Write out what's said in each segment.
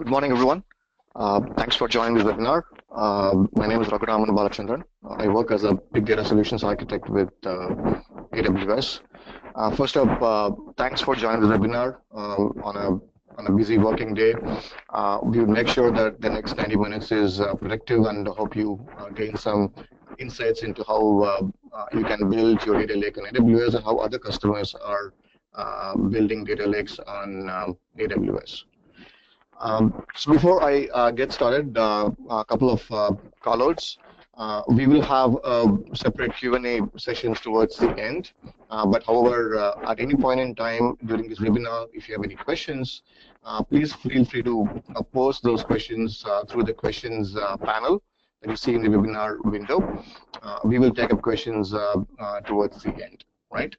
Good morning, everyone. Thanks for joining this webinar. My name is Raghuraman Balachandran. I work as a big data solutions architect with AWS. First up, thanks for joining this webinar on a busy working day. We will make sure that the next 90 minutes is productive, and hope you gain some insights into how you can build your data lake on AWS and how other customers are building data lakes on AWS. So before I get started, a couple of callouts. We will have separate Q&A sessions towards the end. But however, at any point in time during this webinar, if you have any questions, please feel free to post those questions through the questions panel that you see in the webinar window. We will take up questions towards the end. Right.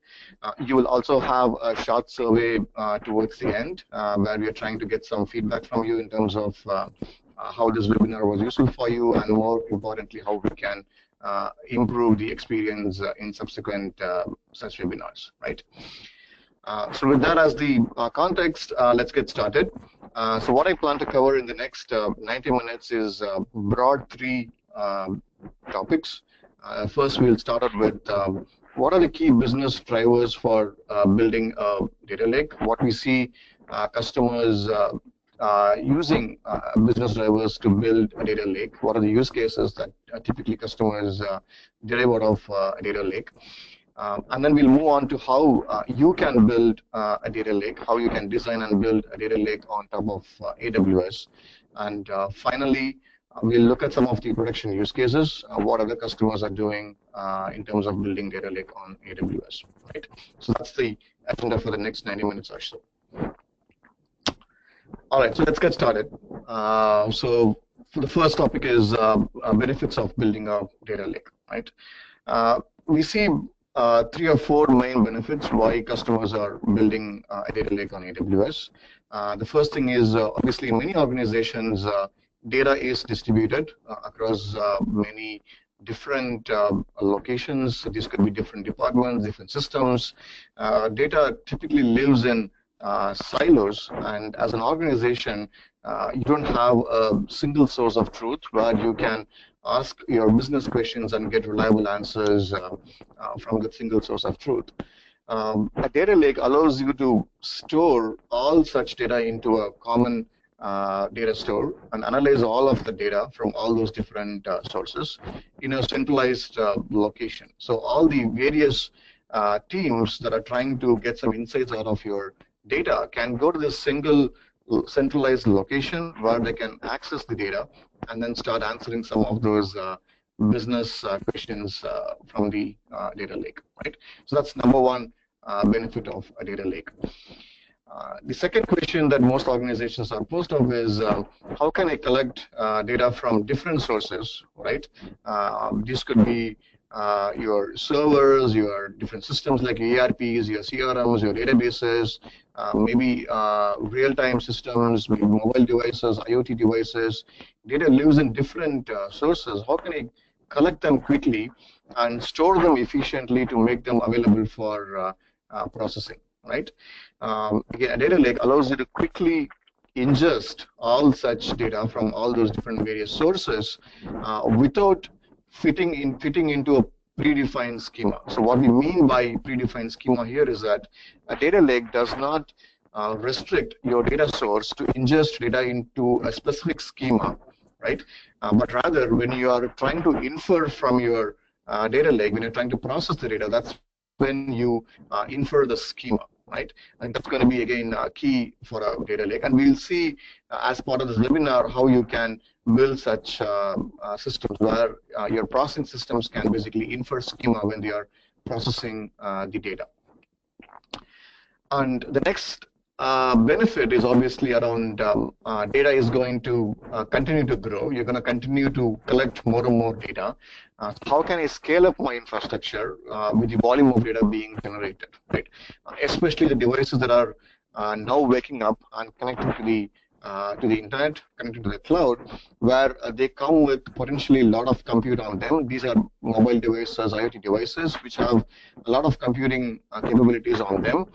You will also have a short survey towards the end where we are trying to get some feedback from you in terms of how this webinar was useful for you, and more importantly, how we can improve the experience in subsequent such webinars. Right. So with that as the context, let's get started. So what I plan to cover in the next 90 minutes is broad three topics. First, we'll start out with what are the key business drivers for building a data lake? What we see customers using business drivers to build a data lake? What are the use cases that typically customers derive out of a data lake? And then we'll move on to how you can build a data lake, how you can design and build a data lake on top of AWS. And finally, we'll look at some of the production use cases, what other customers are doing in terms of building data lake on AWS, right? So that's the agenda for the next 90 minutes or so. All right, so let's get started. So the first topic is benefits of building a data lake, right? We see 3 or 4 main benefits why customers are building a data lake on AWS. The first thing is obviously in many organizations, data is distributed across many different locations. These could be different departments, different systems. Data typically lives in silos, and as an organization, you don't have a single source of truth where you can ask your business questions and get reliable answers from the single source of truth. A data lake allows you to store all such data into a common data store and analyze all of the data from all those different sources in a centralized location. So all the various teams that are trying to get some insights out of your data can go to this single centralized location where they can access the data and then start answering some of those business questions from the data lake, right? So that's number one benefit of a data lake. The second question that most organizations are posed of is how can I collect data from different sources, right? This could be your servers, your different systems like ERPs, your CRMs, your databases, maybe real-time systems, maybe mobile devices, IoT devices. Data lives in different sources. How can I collect them quickly and store them efficiently to make them available for processing? Right? Again, a data lake allows you to quickly ingest all such data from all those different various sources without fitting into a predefined schema. So what we mean by predefined schema here is that a data lake does not restrict your data source to ingest data into a specific schema, right? But rather, when you are trying to infer from your data lake, when you're trying to process the data, that's when you infer the schema, right? And that's going to be, again, key for a data lake. And we'll see as part of this webinar how you can build such systems where your processing systems can basically infer schema when they are processing the data. And the next benefit is obviously around data is going to continue to grow. You're going to continue to collect more and more data. How can I scale up my infrastructure with the volume of data being generated, right? Especially the devices that are now waking up and connecting to the to the internet, connected to the cloud, where they come with potentially a lot of compute on them. These are mobile devices, IoT devices, which have a lot of computing capabilities on them,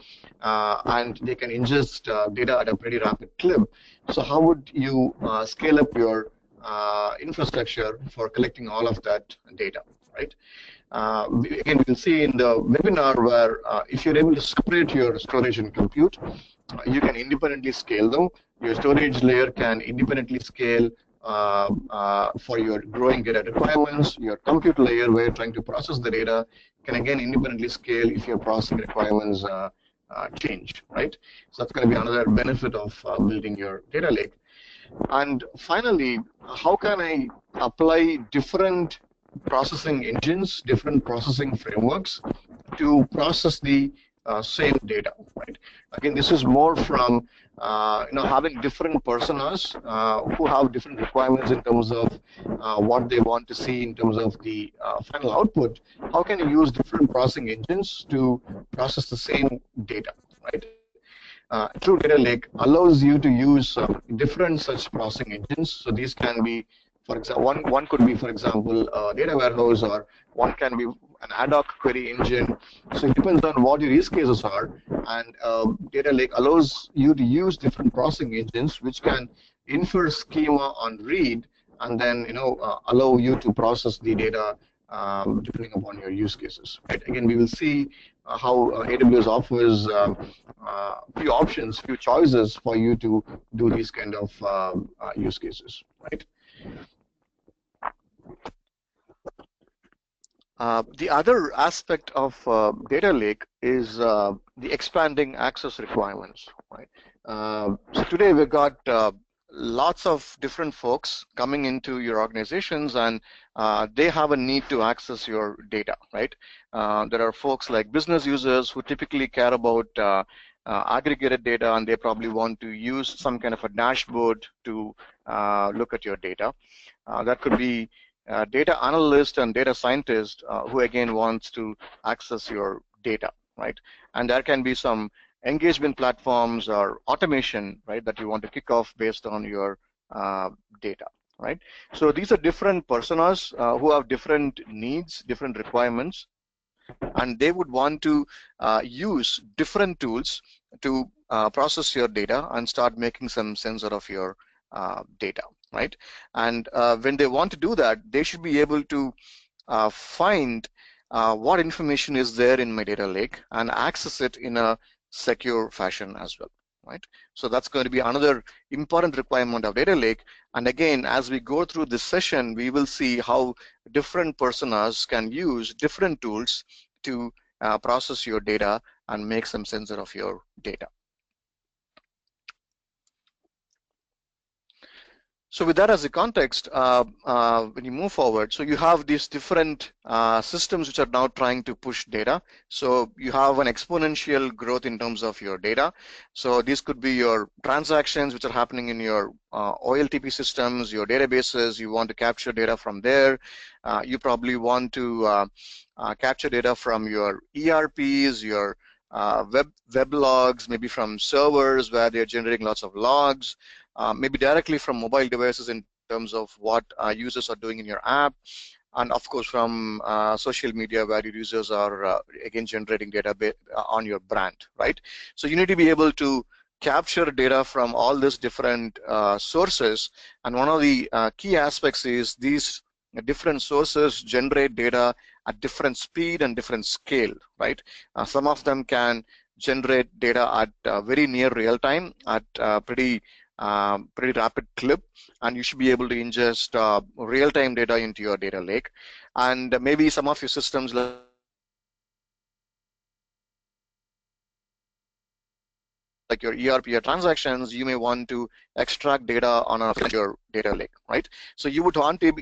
and they can ingest data at a pretty rapid clip. So how would you scale up your infrastructure for collecting all of that data, right? Again, we'll see in the webinar where if you're able to separate your storage and compute, you can independently scale them. Your storage layer can independently scale for your growing data requirements. Your compute layer, where you're trying to process the data, can again independently scale if your processing requirements change, right? So that's going to be another benefit of building your data lake. And finally, how can I apply different processing engines, different processing frameworks to process the same data, right? Again, this is more from having different personas who have different requirements in terms of what they want to see in terms of the final output. How can you use different processing engines to process the same data, right? True Data Lake allows you to use different such processing engines. So these can be, for example, one could be, for example, a data warehouse, or one can be an ad hoc query engine. So it depends on what your use cases are. And Data Lake allows you to use different processing engines, which can infer schema on read, and then allow you to process the data depending upon your use cases. Right? Again, we will see how AWS offers few options, few choices for you to do these kind of use cases. Right. The other aspect of data lake is the expanding access requirements. Right. So today we've got lots of different folks coming into your organizations, and they have a need to access your data. Right. There are folks like business users who typically care about aggregated data, and they probably want to use some kind of a dashboard to look at your data. That could be data analyst and data scientist who again wants to access your data, right? And there can be some engagement platforms or automation, right, that you want to kick off based on your data, right? So these are different personas who have different needs, different requirements, and they would want to use different tools to process your data and start making some sense out of your data, right? And when they want to do that, they should be able to find what information is there in my data lake and access it in a secure fashion as well, right? So that's going to be another important requirement of data lake. And again, as we go through this session, we will see how different personas can use different tools to process your data and make some sense of your data. So with that as a context, when you move forward, so you have these different systems which are now trying to push data. So you have an exponential growth in terms of your data. So these could be your transactions which are happening in your OLTP systems, your databases. You want to capture data from there. You probably want to capture data from your ERPs, your web logs, maybe from servers where they're generating lots of logs. Maybe directly from mobile devices in terms of what users are doing in your app, and of course from social media where your users are again generating data on your brand, right? So you need to be able to capture data from all these different sources, and one of the key aspects is these different sources generate data at different speed and different scale, right? Some of them can generate data at very near real time at pretty rapid clip, and you should be able to ingest real-time data into your data lake. And maybe some of your systems like your ERP or transactions, you may want to extract data on your data lake, right? So you won't want to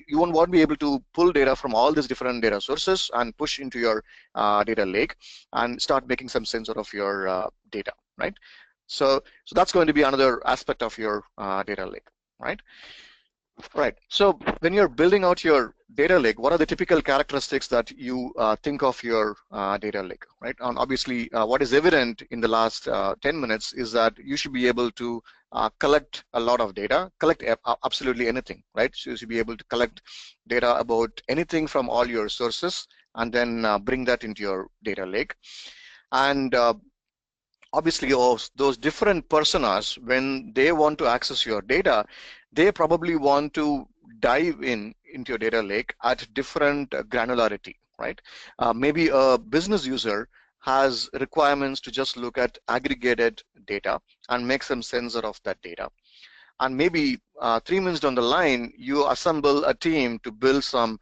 be able to pull data from all these different data sources and push into your data lake and start making some sense out of your data, right? So that's going to be another aspect of your data lake, right? Right. So when you're building out your data lake, what are the typical characteristics that you think of your data lake, right? And obviously, what is evident in the last 10 minutes is that you should be able to collect a lot of data, collect absolutely anything, right? So you should be able to collect data about anything from all your sources and then bring that into your data lake. And obviously, those different personas, when they want to access your data, they probably want to dive into your data lake at different granularity, right? Maybe a business user has requirements to just look at aggregated data and make some sensor of that data. And maybe 3 months down the line, you assemble a team to build some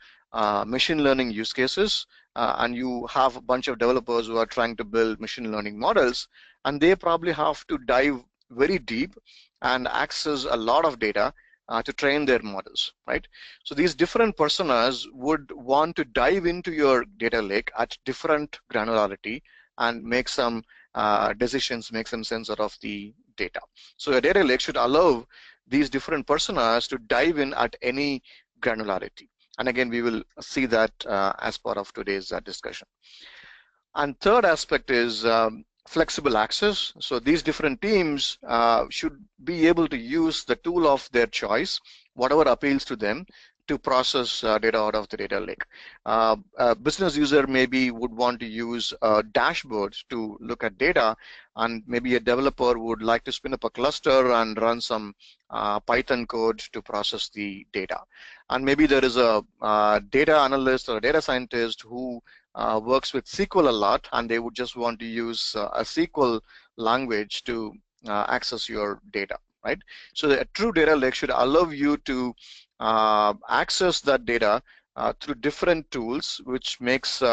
machine learning use cases, and you have a bunch of developers who are trying to build machine learning models, and they probably have to dive very deep and access a lot of data to train their models, right? So these different personas would want to dive into your data lake at different granularity and make some decisions, make some sense out of the data. So a data lake should allow these different personas to dive in at any granularity. And again, we will see that as part of today's discussion. And third aspect is flexible access. So these different teams should be able to use the tool of their choice, whatever appeals to them, to process data out of the data lake. A business user maybe would want to use a dashboard to look at data, and maybe a developer would like to spin up a cluster and run some Python code to process the data. And maybe there is a data analyst or a data scientist who works with SQL a lot, and they would just want to use a SQL language to access your data, right? So a true data lake should allow you to access that data through different tools, which makes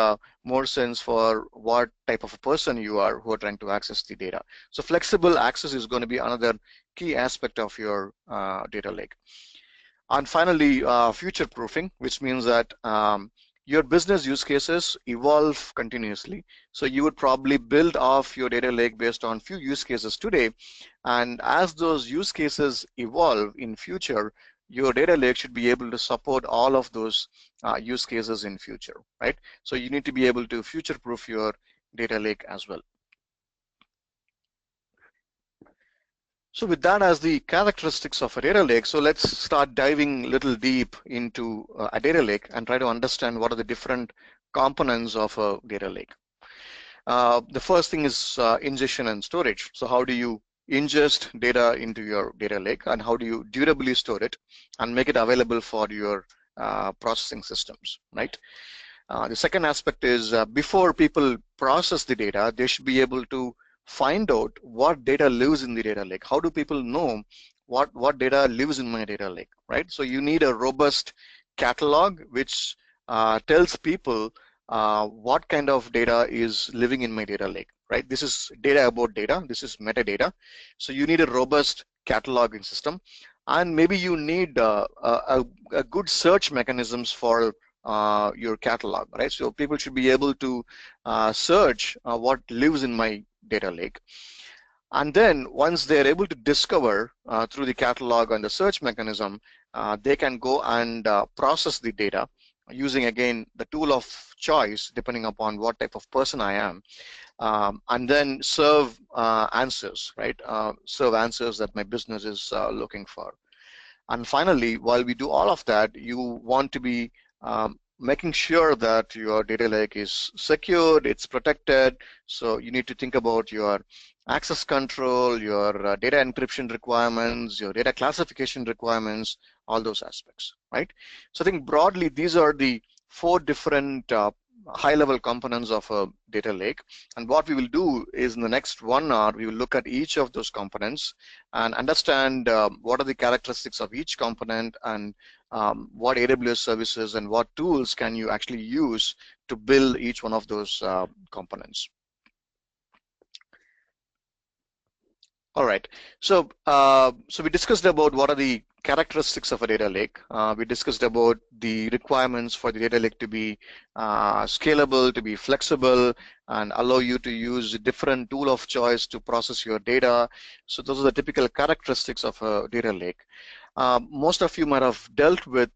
more sense for what type of a person you are who are trying to access the data. So flexible access is going to be another key aspect of your data lake. And finally, future proofing, which means that your business use cases evolve continuously. So you would probably build off your data lake based on few use cases today. And as those use cases evolve in future, your data lake should be able to support all of those use cases in future, right? So you need to be able to future-proof your data lake as well. So with that as the characteristics of a data lake, so let's start diving a little deep into a data lake and try to understand what are the different components of a data lake. The first thing is ingestion and storage. So how do you ingest data into your data lake, and how do you durably store it and make it available for your processing systems, right? The second aspect is before people process the data, they should be able to find out what data lives in the data lake. How do people know what data lives in my data lake, right? So you need a robust catalog which tells people what kind of data is living in my data lake, right? This is data about data. This is metadata. So you need a robust cataloging system, and maybe you need a good search mechanisms for your catalog, right? So people should be able to search what lives in my data lake. And then once they're able to discover through the catalog and the search mechanism, they can go and process the data using, again, the tool of choice, depending upon what type of person I am, and then serve answers, right? Serve answers that my business is looking for. And finally, while we do all of that, you want to be making sure that your data lake is secured, it's protected. So you need to think about your access control, your data encryption requirements, your data classification requirements, all those aspects, right? So I think broadly, these are the 4 different high-level components of a data lake. And what we will do is in the next 1 hour, we will look at each of those components and understand what are the characteristics of each component, and what AWS services and what tools can you actually use to build each one of those components. All right, so so we discussed about what are the characteristics of a data lake. We discussed about the requirements for the data lake to be scalable, to be flexible, and allow you to use a different tool of choice to process your data. So those are the typical characteristics of a data lake. Most of you might have dealt with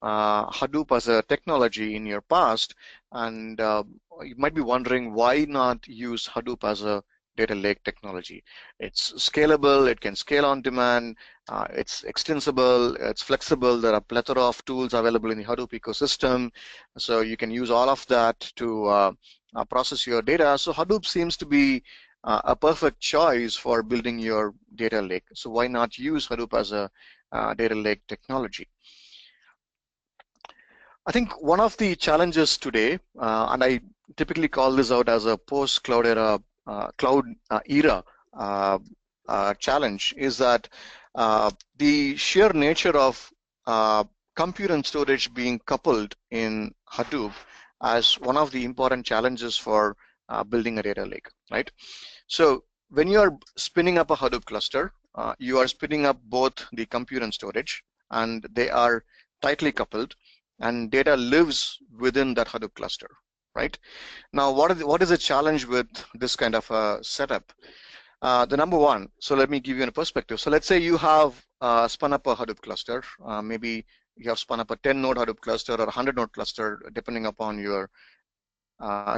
Hadoop as a technology in your past, and you might be wondering why not use Hadoop as a data lake technology. It's scalable, it can scale on demand, it's extensible, it's flexible. There are a plethora of tools available in the Hadoop ecosystem, so you can use all of that to process your data. So Hadoop seems to be a perfect choice for building your data lake. So why not use Hadoop as a data lake technology? I think one of the challenges today, and I typically call this out as a post-cloud era, challenge, is that the sheer nature of compute and storage being coupled in Hadoop as one of the important challenges for building a data lake, right? So when you are spinning up a Hadoop cluster, you are spinning up both the compute and storage, and they are tightly coupled, and data lives within that Hadoop cluster, right? Now, what is the challenge with this kind of a setup? The number one, so let me give you a perspective. So let's say you have spun up a Hadoop cluster. Maybe you have spun up a 10-node Hadoop cluster or a 100-node cluster, depending upon your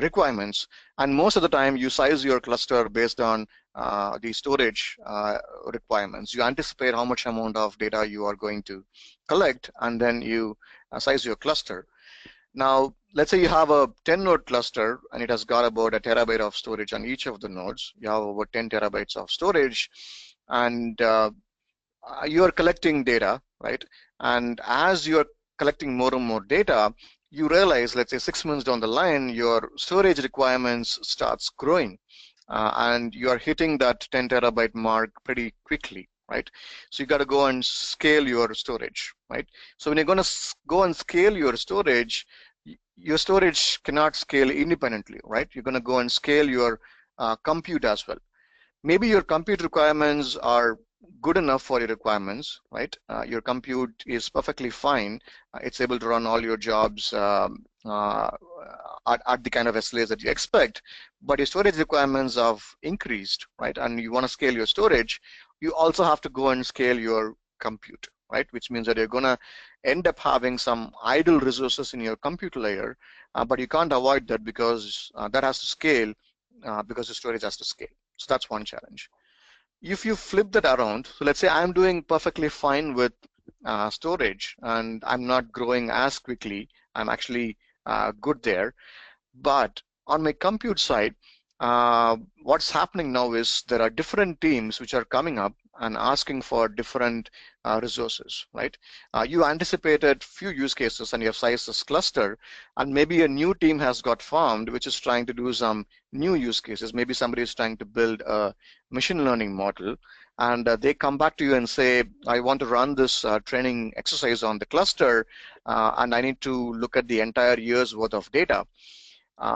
requirements. And most of the time, you size your cluster based on the storage requirements. You anticipate how much amount of data you are going to collect, and then you size your cluster. Now, let's say you have a 10-node cluster, and it has got about a terabyte of storage on each of the nodes. You have over 10 terabytes of storage, and you are collecting data, right? And as you are collecting more and more data, you realize, let's say 6 months down the line, your storage requirements starts growing, and you are hitting that 10 terabyte mark pretty quickly, right? So you got to go and scale your storage, right? So when you're going to go and scale your storage cannot scale independently, right? You're going to go and scale your compute as well. Maybe your compute requirements are good enough for your requirements, right? Your compute is perfectly fine. It's able to run all your jobs at the kind of SLAs that you expect, but your storage requirements have increased, right? And you want to scale your storage, you also have to go and scale your compute, right? Which means that you're going to end up having some idle resources in your compute layer, but you can't avoid that because that has to scale because the storage has to scale. So that's one challenge. If you flip that around, so let's say I'm doing perfectly fine with storage and I'm not growing as quickly, I'm actually good there. But on my compute side, what's happening now is there are different teams which are coming up and asking for different resources, right? You anticipated few use cases and you have sized this cluster, and maybe a new team has got formed which is trying to do some new use cases. Maybe somebody is trying to build a machine learning model, and they come back to you and say, I want to run this training exercise on the cluster, and I need to look at the entire year's worth of data.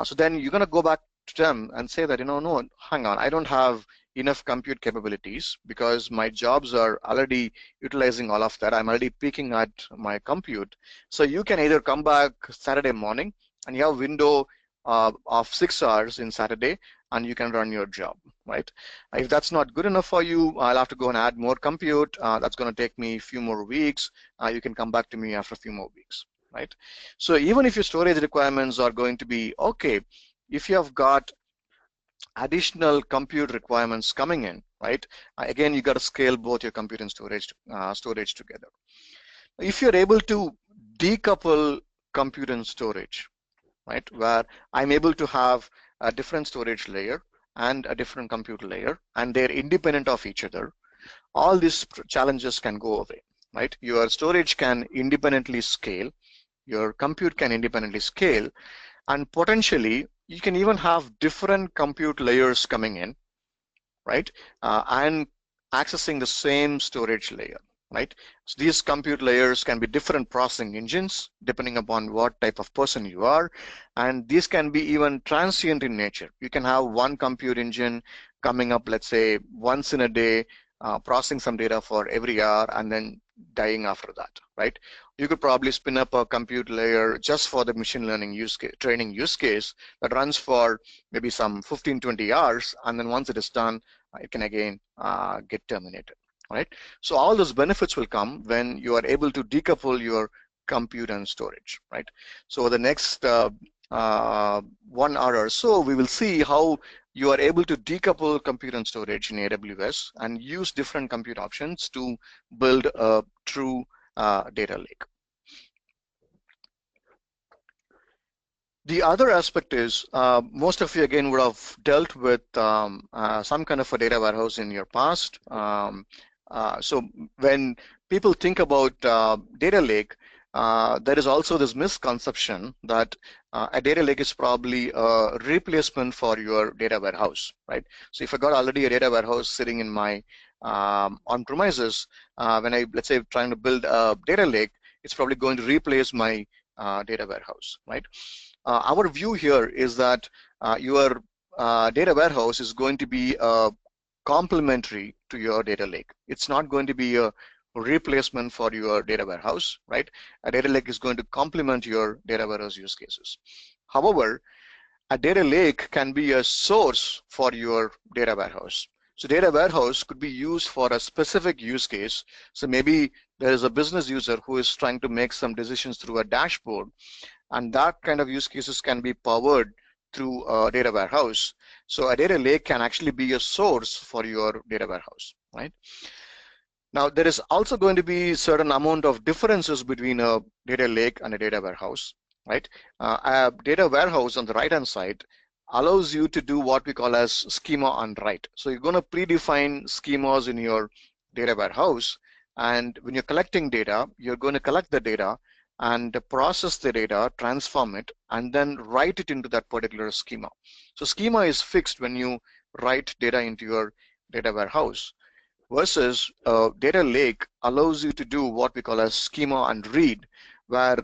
So then you're going to go back to them and say that, no, hang on, I don't have enough compute capabilities because my jobs are already utilizing all of that. I'm already peaking at my compute. So you can either come back Saturday morning and you have a window of 6 hours in Saturday and you can run your job, right? If that's not good enough for you, I'll have to go and add more compute. That's going to take me a few more weeks. You can come back to me after a few more weeks, right? So even if your storage requirements are going to be okay, if you have got additional compute requirements coming in, right? Again, you got to scale both your compute and storage together. If you're able to decouple compute and storage, right, where I'm able to have a different storage layer and a different compute layer, and they're independent of each other, all these challenges can go away, right? Your storage can independently scale, your compute can independently scale, and potentially you can even have different compute layers coming in, right? And accessing the same storage layer, right? So these compute layers can be different processing engines depending upon what type of person you are, and these can be even transient in nature. You can have one compute engine coming up, let's say, once in a day, processing some data for every hour and then dying after that, right? You could probably spin up a compute layer just for the machine learning use case, training use case that runs for maybe some 15-20 hours, and then once it is done, it can again get terminated, right? So all those benefits will come when you are able to decouple your compute and storage, right? So the next 1 hour or so, we will see how you are able to decouple compute and storage in AWS and use different compute options to build a true data lake. The other aspect is most of you again would have dealt with some kind of a data warehouse in your past. So when people think about data lake, there is also this misconception that a data lake is probably a replacement for your data warehouse, right? So if I got already a data warehouse sitting in my on-premises, when I, let's say, trying to build a data lake, it's probably going to replace my data warehouse, right? Our view here is that your data warehouse is going to be complementary to your data lake. It's not going to be a replacement for your data warehouse, right? A data lake is going to complement your data warehouse use cases. However, a data lake can be a source for your data warehouse. So data warehouse could be used for a specific use case. So maybe there is a business user who is trying to make some decisions through a dashboard, and that kind of use cases can be powered through a data warehouse. So a data lake can actually be a source for your data warehouse, right? Now, there is also going to be certain amount of differences between a data lake and a data warehouse, right? A data warehouse on the right-hand side allows you to do what we call as schema on write. So you're going to predefine schemas in your data warehouse, and when you're collecting data, you're going to collect the data and process the data, transform it, and then write it into that particular schema. So schema is fixed when you write data into your data warehouse, versus data lake allows you to do what we call as schema and read, where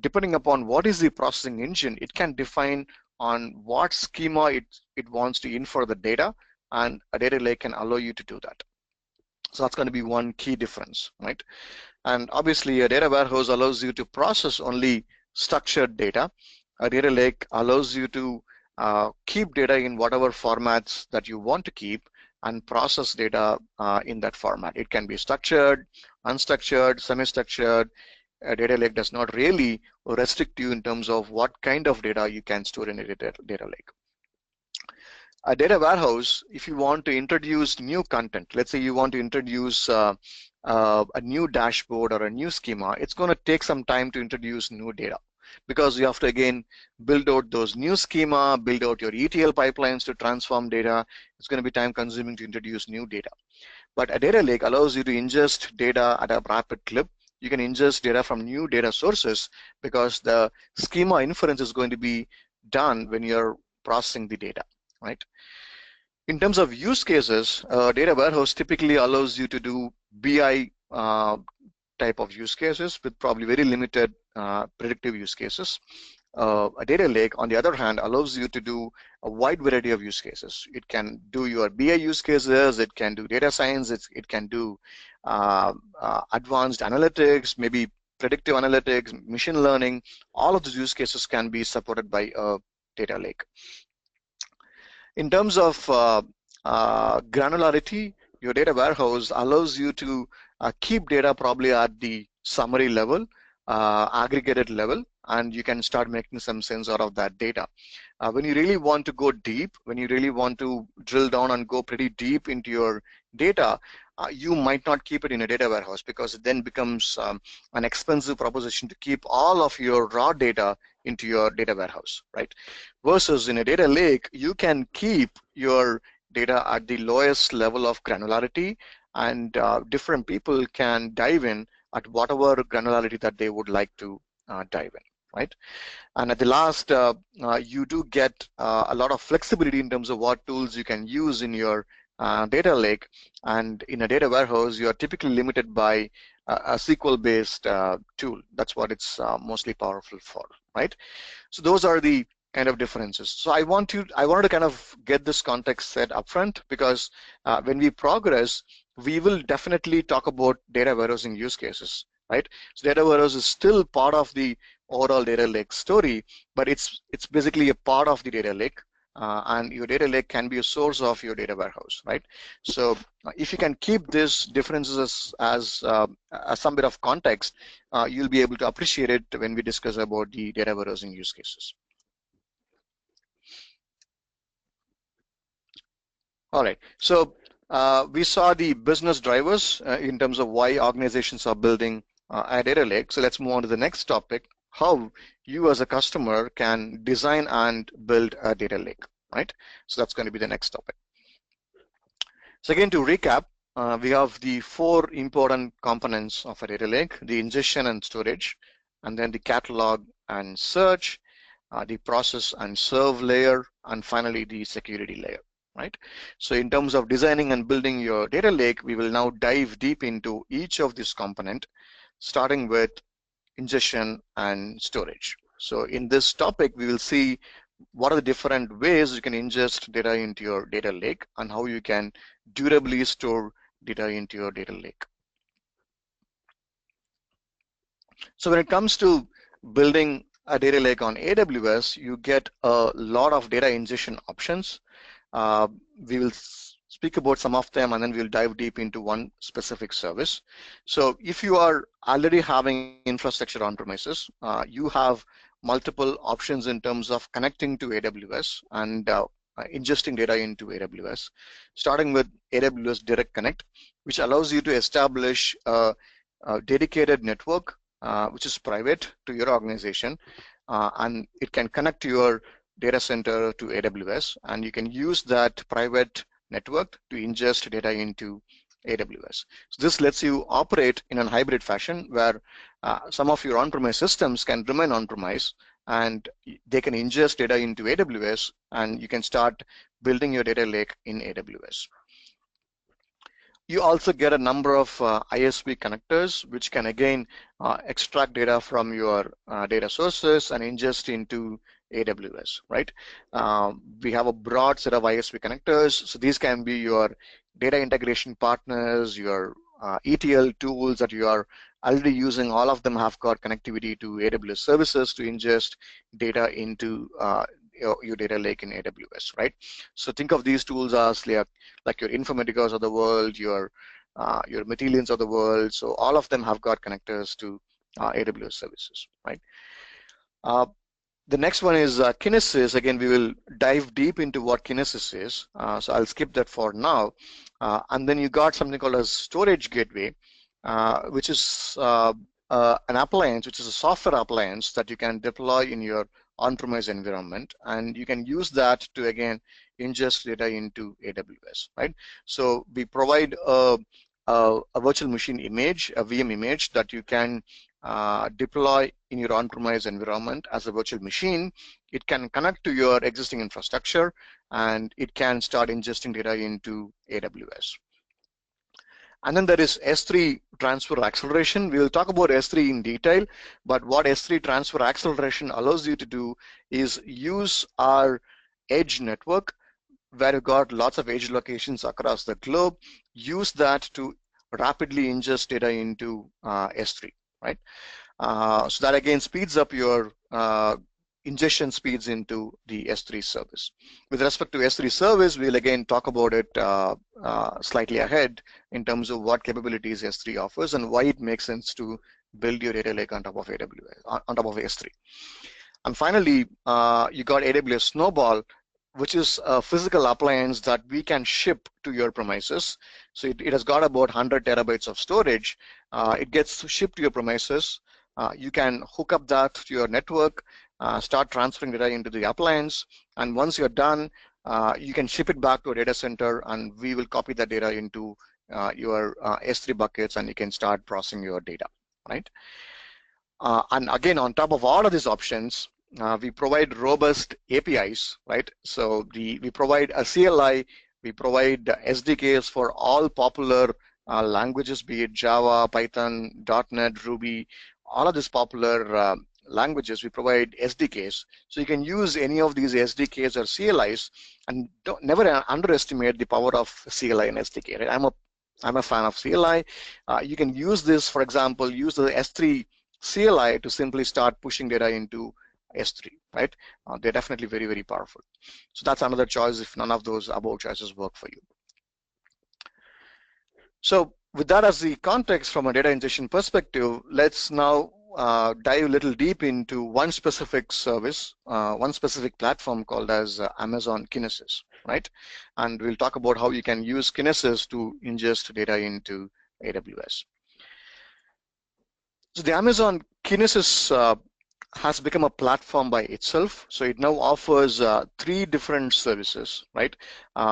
depending upon what is the processing engine, it can define on what schema it wants to infer the data, and a data lake can allow you to do that. So that's going to be one key difference, right? And obviously, a data warehouse allows you to process only structured data. A data lake allows you to keep data in whatever formats that you want to keep and process data in that format. It can be structured, unstructured, semi-structured. A data lake does not really restrict you in terms of what kind of data you can store in a data lake. A data warehouse, if you want to introduce new content, let's say you want to introduce a new dashboard or a new schema, it's going to take some time to introduce new data, because you have to again build out those new schema, build out your ETL pipelines to transform data. It's going to be time consuming to introduce new data. But a data lake allows you to ingest data at a rapid clip. You can ingest data from new data sources because the schema inference is going to be done when you're processing the data, right? In terms of use cases, data warehouse typically allows you to do BI type of use cases with probably very limited predictive use cases. A data lake, on the other hand, allows you to do a wide variety of use cases. It can do your BI use cases, it can do data science, it can do advanced analytics, maybe predictive analytics, machine learning. All of those use cases can be supported by a data lake. In terms of granularity, your data warehouse allows you to keep data probably at the summary level, aggregated level, and you can start making some sense out of that data. When you really want to go deep, when you really want to drill down and go pretty deep into your data, you might not keep it in a data warehouse, because it then becomes an expensive proposition to keep all of your raw data into your data warehouse, right? Versus in a data lake, you can keep your data at the lowest level of granularity, and different people can dive in at whatever granularity that they would like to dive in, right? And at the last, you do get a lot of flexibility in terms of what tools you can use in your data lake. And in a data warehouse, you are typically limited by a SQL-based tool. That's what it's mostly powerful for, right? So those are the kind of differences. So I wanted to kind of get this context set upfront, because when we progress, we will definitely talk about data warehousing use cases, right? So data warehouse is still part of the overall data lake story, but it's basically a part of the data lake. and your data lake can be a source of your data warehouse, right? So if you can keep these differences as some bit of context, you'll be able to appreciate it when we discuss about the data warehousing use cases. All right, so we saw the business drivers in terms of why organizations are building a data lake. So let's move on to the next topic, how you as a customer can design and build a data lake, right? So that's going to be the next topic. So again, to recap, we have the four important components of a data lake: the ingestion and storage, and then the catalog and search, the process and serve layer, and finally the security layer, right? So in terms of designing and building your data lake, we will now dive deep into each of these components, starting with ingestion and storage. So in this topic, we will see what are the different ways you can ingest data into your data lake and how you can durably store data into your data lake. So when it comes to building a data lake on AWS, you get a lot of data ingestion options. We will speak about some of them, and then we'll dive deep into one specific service. So if you are already having infrastructure on premises, you have multiple options in terms of connecting to AWS and ingesting data into AWS, starting with AWS Direct Connect, which allows you to establish a dedicated network which is private to your organization, and it can connect to your data center to AWS, and you can use that private network to ingest data into AWS. So this lets you operate in a hybrid fashion where some of your on-premise systems can remain on-premise and they can ingest data into AWS, and you can start building your data lake in AWS. You also get a number of ISV connectors, which can again extract data from your data sources and ingest into AWS, right? We have a broad set of ISV connectors. So these can be your data integration partners, your ETL tools that you are already using. All of them have got connectivity to AWS services to ingest data into your data lake in AWS, right? So think of these tools as like your Informaticas of the world, your Matillions of the world. So all of them have got connectors to AWS services, right? The next one is Kinesis. Again, we will dive deep into what Kinesis is. So I'll skip that for now. And then you got something called a storage gateway, which is an appliance, which is a software appliance that you can deploy in your on-premise environment, and you can use that to again ingest data into AWS, right? So we provide a virtual machine image, a VM image that you can deploy in your on-premise environment as a virtual machine. It can connect to your existing infrastructure, and it can start ingesting data into AWS. And then there is S3 transfer acceleration. We will talk about S3 in detail, but what S3 transfer acceleration allows you to do is use our edge network, where you got lots of edge locations across the globe, use that to rapidly ingest data into S3, right? So that again speeds up your ingestion speeds into the S3 service. With respect to S3 service, we'll again talk about it slightly ahead in terms of what capabilities S3 offers and why it makes sense to build your data lake on top of AWS, on top of S3. And finally, you got AWS Snowball, which is a physical appliance that we can ship to your premises. So it has got about 100 terabytes of storage. It gets shipped to your premises. You can hook up that to your network, start transferring data into the appliance, and once you're done, you can ship it back to a data center, and we will copy that data into your S3 buckets, and you can start processing your data, right? And again, on top of all of these options, we provide robust APIs, right? So we provide a CLI, we provide SDKs for all popular languages, be it Java, Python, .NET, Ruby, all of these popular languages. We provide SDKs, so you can use any of these SDKs or CLIs, and never underestimate the power of CLI and SDK. Right? I'm a fan of CLI. You can use this, for example, use the S3 CLI to simply start pushing data into S3, right? They're definitely very, very powerful. So that's another choice if none of those above choices work for you. So with that as the context from a data ingestion perspective, let's now dive a little deep into one specific service, one specific platform called as Amazon Kinesis, right? And we'll talk about how you can use Kinesis to ingest data into AWS. So the Amazon Kinesis has become a platform by itself. So it now offers 3 different services, right?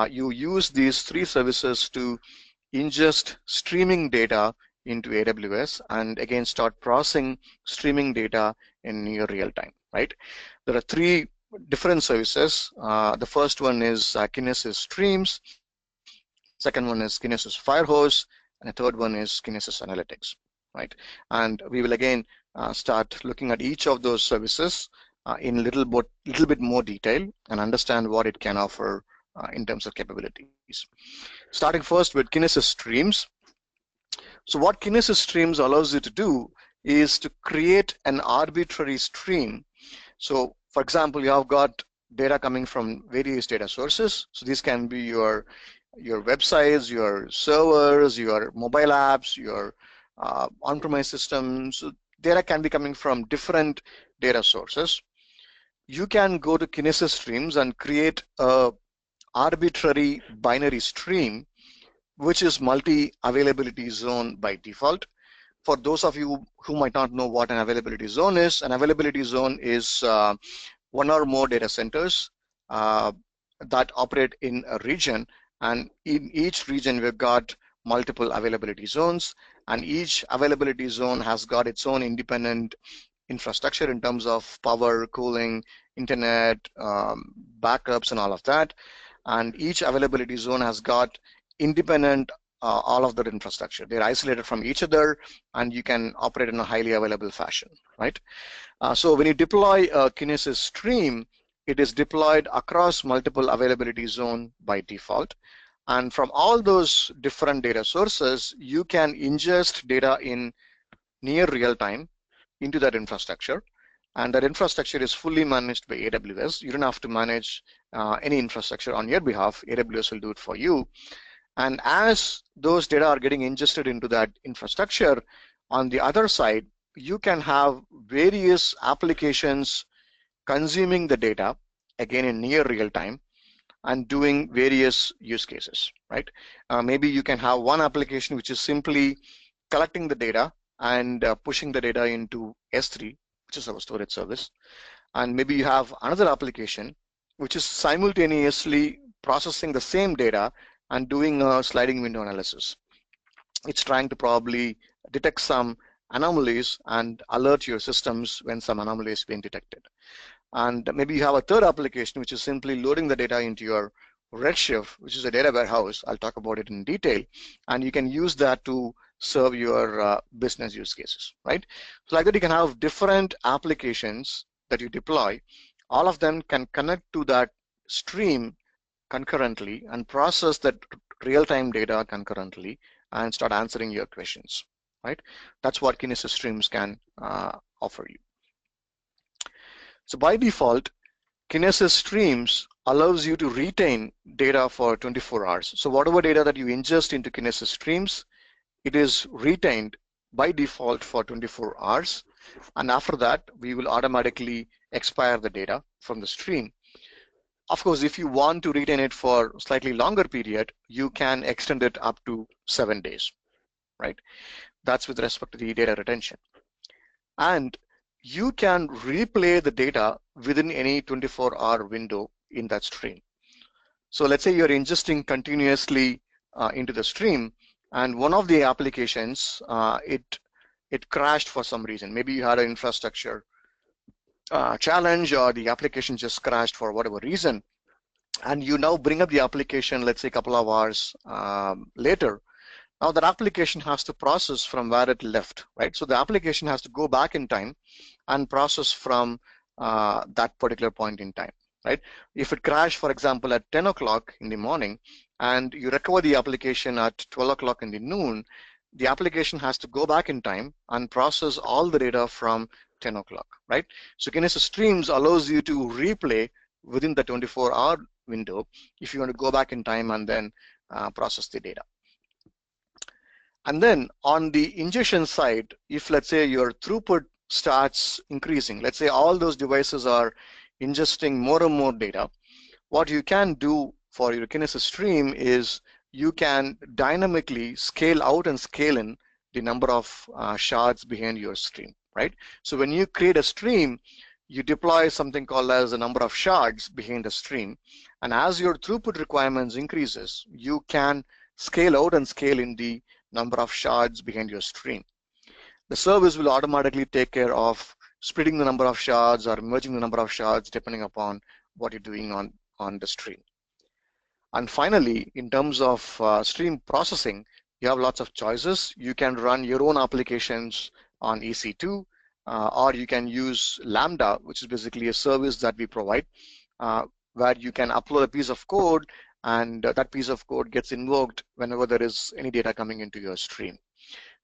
You use these 3 services to ingest streaming data into AWS and again start processing streaming data in near real time, right? There are 3 different services. The first one is Kinesis Streams, second one is Kinesis Firehose, and the third one is Kinesis Analytics, right? And we will again start looking at each of those services in a little bit more detail and understand what it can offer in terms of capabilities. Starting first with Kinesis Streams. So what Kinesis Streams allows you to do is to create an arbitrary stream. So for example, you have got data coming from various data sources. So these can be your websites, your servers, your mobile apps, your on-premise systems. So data can be coming from different data sources. You can go to Kinesis Streams and create a arbitrary binary stream, which is multi-availability zone by default. For those of you who might not know what an availability zone is, an availability zone is one or more data centers that operate in a region, and in each region we've got multiple availability zones, and each availability zone has got its own independent infrastructure in terms of power, cooling, internet, backups, and all of that. And each availability zone has got independent all of that infrastructure. They're isolated from each other, and you can operate in a highly available fashion, right? So when you deploy a Kinesis stream, it is deployed across multiple availability zone by default. And from all those different data sources, you can ingest data in near real time into that infrastructure. And that infrastructure is fully managed by AWS. You don't have to manage any infrastructure on your behalf. AWS will do it for you. And as those data are getting ingested into that infrastructure, on the other side, you can have various applications consuming the data, again in near real time, and doing various use cases, right? Maybe you can have one application which is simply collecting the data and pushing the data into S3, which is our storage service. And maybe you have another application which is simultaneously processing the same data and doing a sliding window analysis. It's trying to probably detect some anomalies and alert your systems when some anomaly is being detected. And maybe you have a third application which is simply loading the data into your Redshift, which is a data warehouse. I'll talk about it in detail. And you can use that to serve your business use cases, right? So like that, you can have different applications that you deploy. All of them can connect to that stream concurrently and process that real-time data concurrently and start answering your questions, right? That's what Kinesis Streams can offer you. So by default, Kinesis Streams allows you to retain data for 24 hours. So whatever data that you ingest into Kinesis Streams, it is retained by default for 24 hours. And after that, we will automatically expire the data from the stream. Of course, if you want to retain it for a slightly longer period, you can extend it up to 7 days, right? That's with respect to the data retention. And you can replay the data within any 24-hour window in that stream. So let's say you're ingesting continuously into the stream, and one of the applications, it crashed for some reason. Maybe you had an infrastructure challenge, or the application just crashed for whatever reason, and you now bring up the application, let's say a couple of hours later. Now that application has to process from where it left, right? So the application has to go back in time and process from that particular point in time, right? If it crashed, for example, at 10 o'clock in the morning, and you recover the application at 12 o'clock in the noon, the application has to go back in time and process all the data from 10 o'clock, right? So Kinesis streams allows you to replay within the 24-hour window if you want to go back in time and then process the data. And then on the ingestion side, if let's say your throughput starts increasing, let's say all those devices are ingesting more and more data, what you can do for your Kinesis stream is you can dynamically scale out and scale in the number of shards behind your stream, right? So when you create a stream, you deploy something called as the number of shards behind the stream. And as your throughput requirements increases, you can scale out and scale in the number of shards behind your stream. The service will automatically take care of splitting the number of shards or merging the number of shards depending upon what you're doing on the stream. And finally, in terms of stream processing, you have lots of choices. You can run your own applications on EC2, or you can use Lambda, which is basically a service that we provide, where you can upload a piece of code and that piece of code gets invoked whenever there is any data coming into your stream.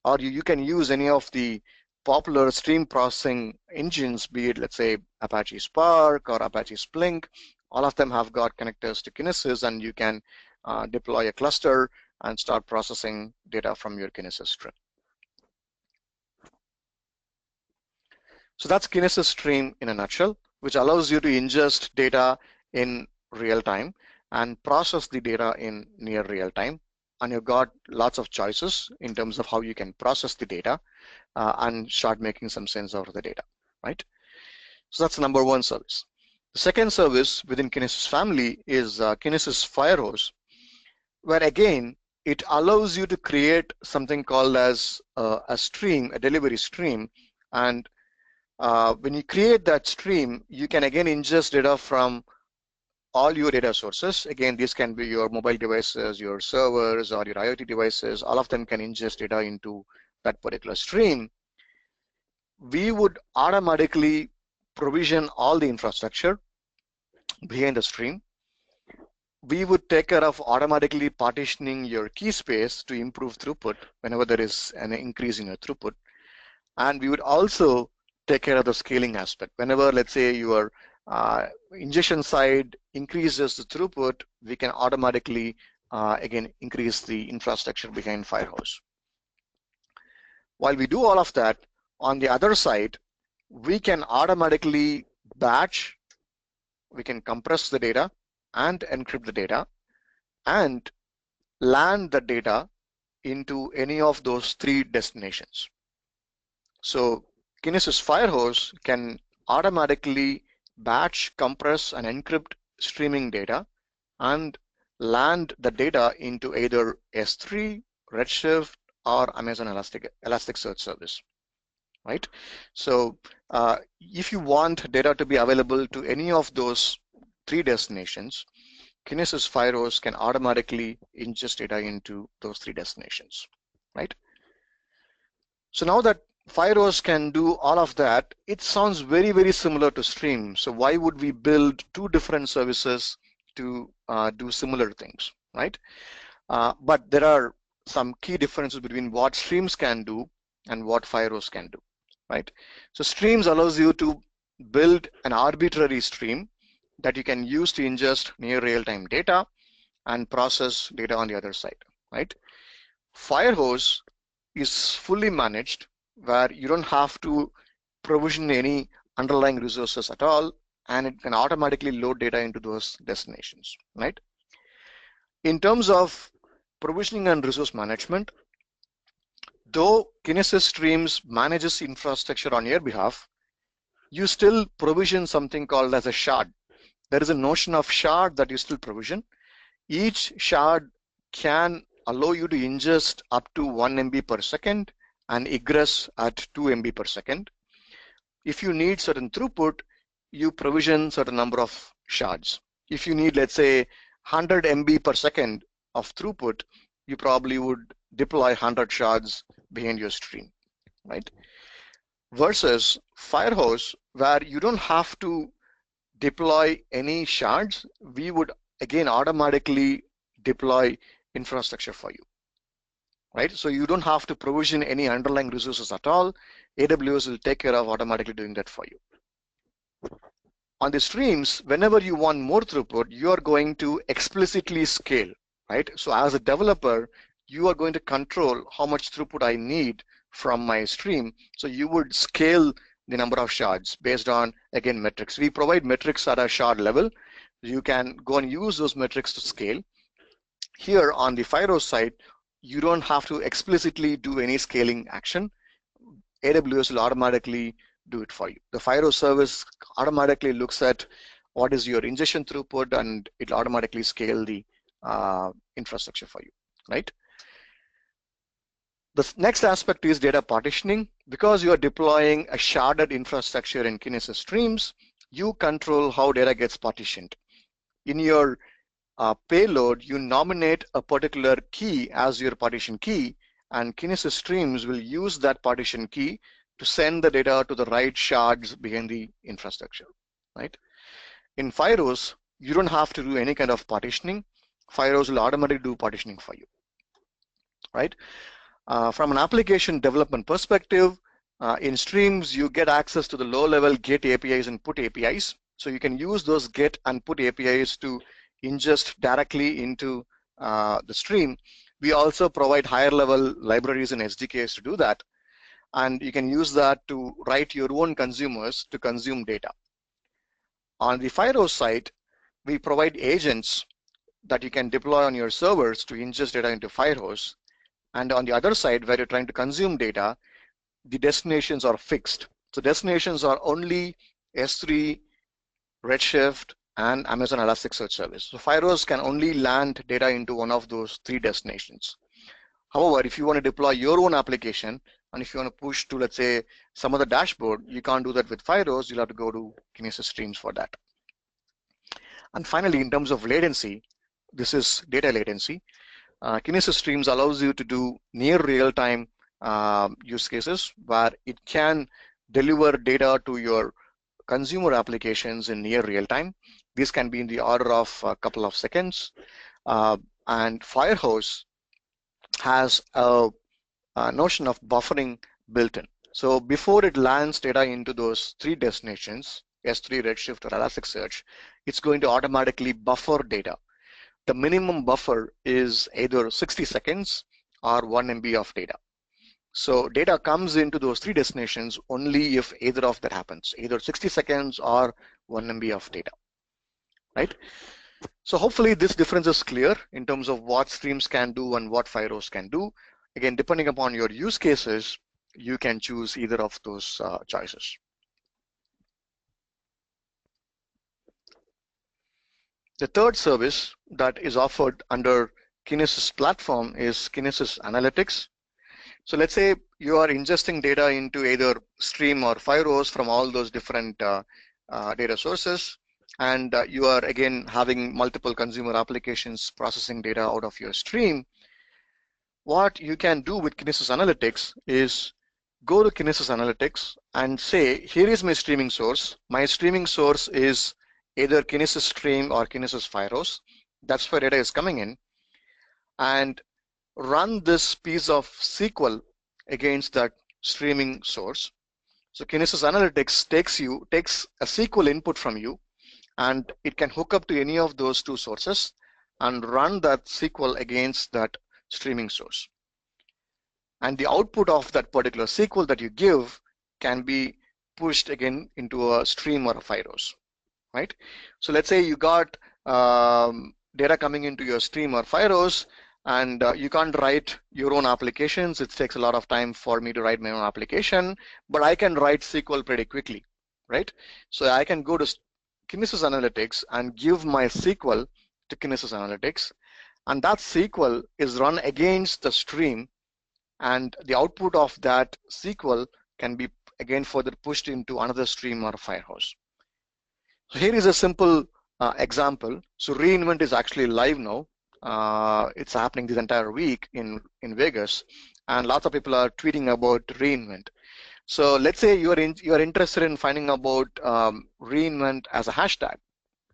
Or you can use any of the popular stream processing engines, be it, let's say, Apache Spark or Apache Splunk. All of them have got connectors to Kinesis, and you can deploy a cluster and start processing data from your Kinesis stream. So that's Kinesis stream in a nutshell, which allows you to ingest data in real time and process the data in near real time. And you've got lots of choices in terms of how you can process the data and start making some sense out of the data, right? So that's number one service. The second service within Kinesis family is Kinesis Firehose, where again, it allows you to create something called as a stream, a delivery stream. And when you create that stream, you can again ingest data from all your data sources. Again, these can be your mobile devices, your servers, or your IoT devices. All of them can ingest data into that particular stream. We would automatically provision all the infrastructure behind the stream. We would take care of automatically partitioning your key space to improve throughput whenever there is an increase in your throughput. And we would also take care of the scaling aspect. Whenever, let's say, your ingestion side increases the throughput, we can automatically, again, increase the infrastructure behind Firehose. While we do all of that, on the other side, we can automatically batch, we can compress the data and encrypt the data and land the data into any of those three destinations. So Kinesis Firehose can automatically batch, compress, and encrypt streaming data and land the data into either S3, Redshift, or Amazon Elasticsearch service, right? So if you want data to be available to any of those three destinations, Kinesis Firehose can automatically ingest data into those three destinations, right? So now that Firehose can do all of that, it sounds very, very similar to Stream. So why would we build two different services to do similar things, right? But there are some key differences between what Streams can do and what Firehose can do, right? So Streams allows you to build an arbitrary stream that you can use to ingest near real-time data and process data on the other side, right? Firehose is fully managed, where you don't have to provision any underlying resources at all, and it can automatically load data into those destinations, right? In terms of provisioning and resource management, though Kinesis Streams manages infrastructure on your behalf, you still provision something called as a shard. There is a notion of shard that you still provision. Each shard can allow you to ingest up to 1 MB per second and egress at 2 MB per second. If you need certain throughput, you provision certain number of shards. If you need, let's say, 100 MB per second of throughput, you probably would deploy 100 shards behind your stream, right? Versus Firehose, where you don't have to deploy any shards, we would again automatically deploy infrastructure for you, right? So you don't have to provision any underlying resources at all. AWS will take care of automatically doing that for you. On the streams, whenever you want more throughput, you are going to explicitly scale, right? So as a developer, you are going to control how much throughput I need from my stream. So you would scale the number of shards based on, again, metrics. We provide metrics at a shard level. You can go and use those metrics to scale. Here on the Firehose side, you don't have to explicitly do any scaling action. AWS will automatically do it for you. The Firehose service automatically looks at what is your ingestion throughput, and it'll automatically scale the infrastructure for you, right? The next aspect is data partitioning. Because you are deploying a sharded infrastructure in Kinesis streams, you control how data gets partitioned. In your payload, you nominate a particular key as your partition key, and Kinesis streams will use that partition key to send the data to the right shards behind the infrastructure, right? In Firehose, you don't have to do any kind of partitioning. Firehose will automatically do partitioning for you, right? From an application development perspective, in streams, you get access to the low-level GET APIs and PUT APIs. So you can use those GET and PUT APIs to ingest directly into the stream. We also provide higher-level libraries and SDKs to do that. And you can use that to write your own consumers to consume data. On the Firehose side, we provide agents that you can deploy on your servers to ingest data into Firehose. And on the other side, where you're trying to consume data, the destinations are fixed. So destinations are only S3, Redshift, and Amazon Elasticsearch Service. So Firehose can only land data into one of those three destinations. However, if you want to deploy your own application, and if you want to push to, let's say, some other dashboard, you can't do that with Firehose. You'll have to go to Kinesis streams for that. And finally, in terms of latency, this is data latency. Kinesis streams allows you to do near real-time use cases where it can deliver data to your consumer applications in near real-time. This can be in the order of a couple of seconds. And Firehose has a notion of buffering built in. So before it lands data into those three destinations, S3, Redshift, or Elasticsearch, it's going to automatically buffer data. The minimum buffer is either 60 seconds or 1 MB of data. So data comes into those three destinations only if either of that happens, either 60 seconds or 1 MB of data, right? So hopefully this difference is clear in terms of what streams can do and what Firehose can do. Again, depending upon your use cases, you can choose either of those choices. The third service that is offered under Kinesis platform is Kinesis Analytics. So let's say you are ingesting data into either stream or Firehose from all those different data sources, and you are again having multiple consumer applications processing data out of your stream. What you can do with Kinesis Analytics is go to Kinesis Analytics and say, here is my streaming source. My streaming source is either Kinesis stream or Kinesis Firehose. That's where data is coming in. And run this piece of SQL against that streaming source. So Kinesis Analytics takes a SQL input from you, and it can hook up to any of those two sources and run that SQL against that streaming source. And the output of that particular SQL that you give can be pushed again into a stream or a Firehose, right? So let's say you got data coming into your stream or Firehose, and you can't write your own applications. It takes a lot of time for me to write my own application, but I can write SQL pretty quickly, right? So I can go to Kinesis Analytics and give my SQL to Kinesis Analytics, and that SQL is run against the stream, and the output of that SQL can be again further pushed into another stream or Firehose. So here is a simple example. So reInvent is actually live now. It's happening this entire week in Vegas, and lots of people are tweeting about reInvent. So let's say you are interested in finding about reInvent as a hashtag,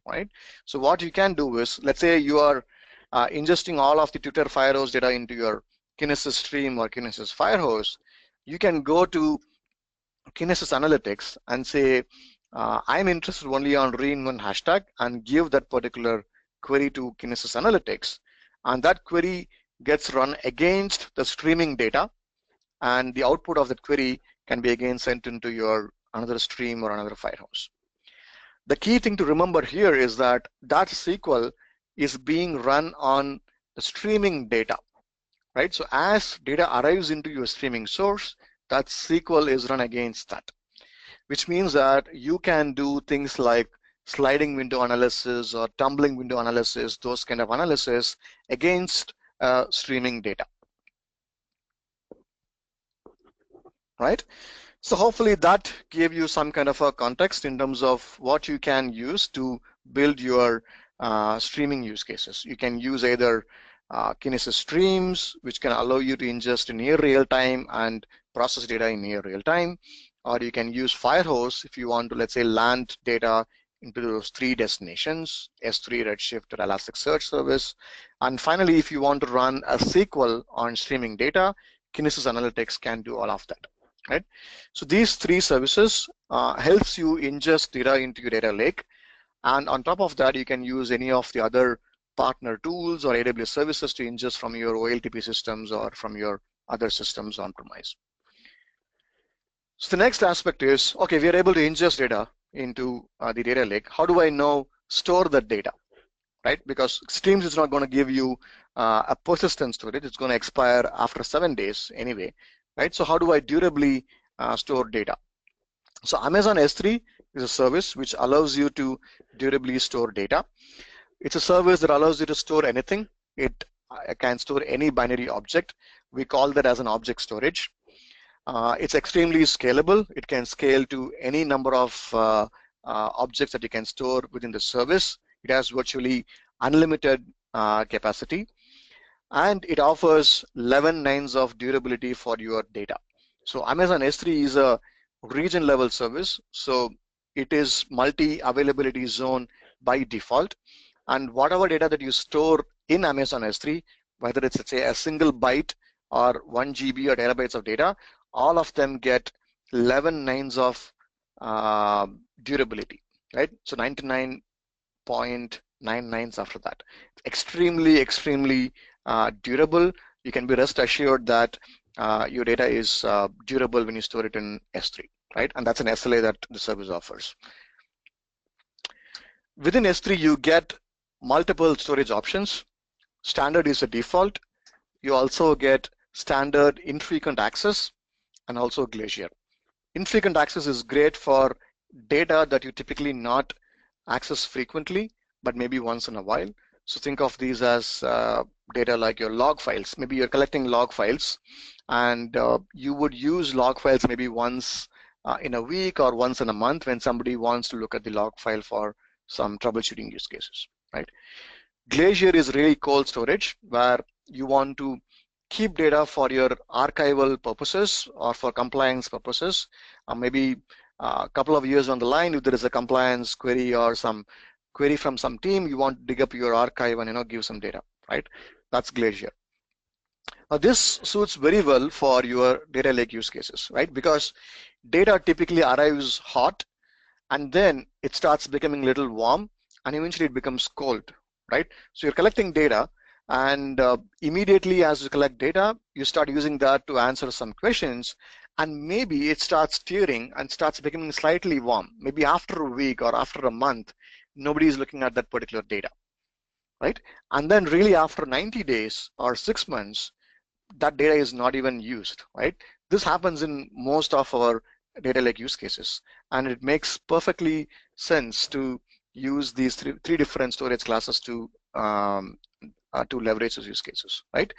right? So what you can do is, let's say you are ingesting all of the Twitter Firehose data into your Kinesis Stream or Kinesis Firehose, you can go to Kinesis Analytics and say, I'm interested only on read-in-one hashtag, and give that particular query to Kinesis Analytics. And that query gets run against the streaming data, and the output of that query can be again sent into your another stream or another Firehose. The key thing to remember here is that that SQL is being run on the streaming data, right? So as data arrives into your streaming source, that SQL is run against that, which means that you can do things like sliding window analysis or tumbling window analysis, those kind of analysis against streaming data, right? So hopefully that gave you some kind of a context in terms of what you can use to build your streaming use cases. You can use either Kinesis streams, which can allow you to ingest in near real time and process data in near real time, or you can use Firehose if you want to, let's say, land data into those 3 destinations, S3, Redshift, or Elasticsearch service. And finally, if you want to run a SQL on streaming data, Kinesis Analytics can do all of that. Right? So these 3 services helps you ingest data into your data lake, and on top of that, you can use any of the other partner tools or AWS services to ingest from your OLTP systems or from your other systems on premise. So the next aspect is, okay, we are able to ingest data into the data lake. How do I know store that data, right? Because Streams is not going to give you a persistent storage. It's going to expire after 7 days anyway. Right? So how do I durably store data? So Amazon S3 is a service which allows you to durably store data. It's a service that allows you to store anything. It can store any binary object. We call that as an object storage. It's extremely scalable. It can scale to any number of objects that you can store within the service. It has virtually unlimited capacity. And it offers 11 nines of durability for your data. So Amazon S3 is a region level service, so it is multi-availability zone by default, and whatever data that you store in Amazon S3, whether it's, let's say, a single byte or 1 GB or terabytes of data, all of them get 11 nines of durability, right? So 99.99 after that. Extremely durable. You can be rest assured that your data is durable when you store it in S3, right? And that's an SLA that the service offers. Within S3, you get multiple storage options. Standard is a default. You also get standard infrequent access and also Glacier. Infrequent access is great for data that you typically not access frequently, but maybe once in a while. So think of these as data like your log files. Maybe you're collecting log files, and you would use log files maybe once in a week or once in a month when somebody wants to look at the log file for some troubleshooting use cases, right? Glacier is really cold storage, where you want to keep data for your archival purposes or for compliance purposes. Maybe a couple of years on the line, if there is a compliance query or some query from some team, you want to dig up your archive and give some data, right? That's Glacier. This suits very well for your data lake use cases, right? Because data typically arrives hot, and then it starts becoming a little warm, and eventually it becomes cold, right? So you're collecting data, and immediately as you collect data, you start using that to answer some questions, and maybe it starts tearing and starts becoming slightly warm. Maybe after a week or after a month, nobody is looking at that particular data, right? And then really after 90 days or 6 months, that data is not even used, right? This happens in most of our data lake use cases, and it makes perfectly sense to use these three different storage classes to leverage those use cases, right?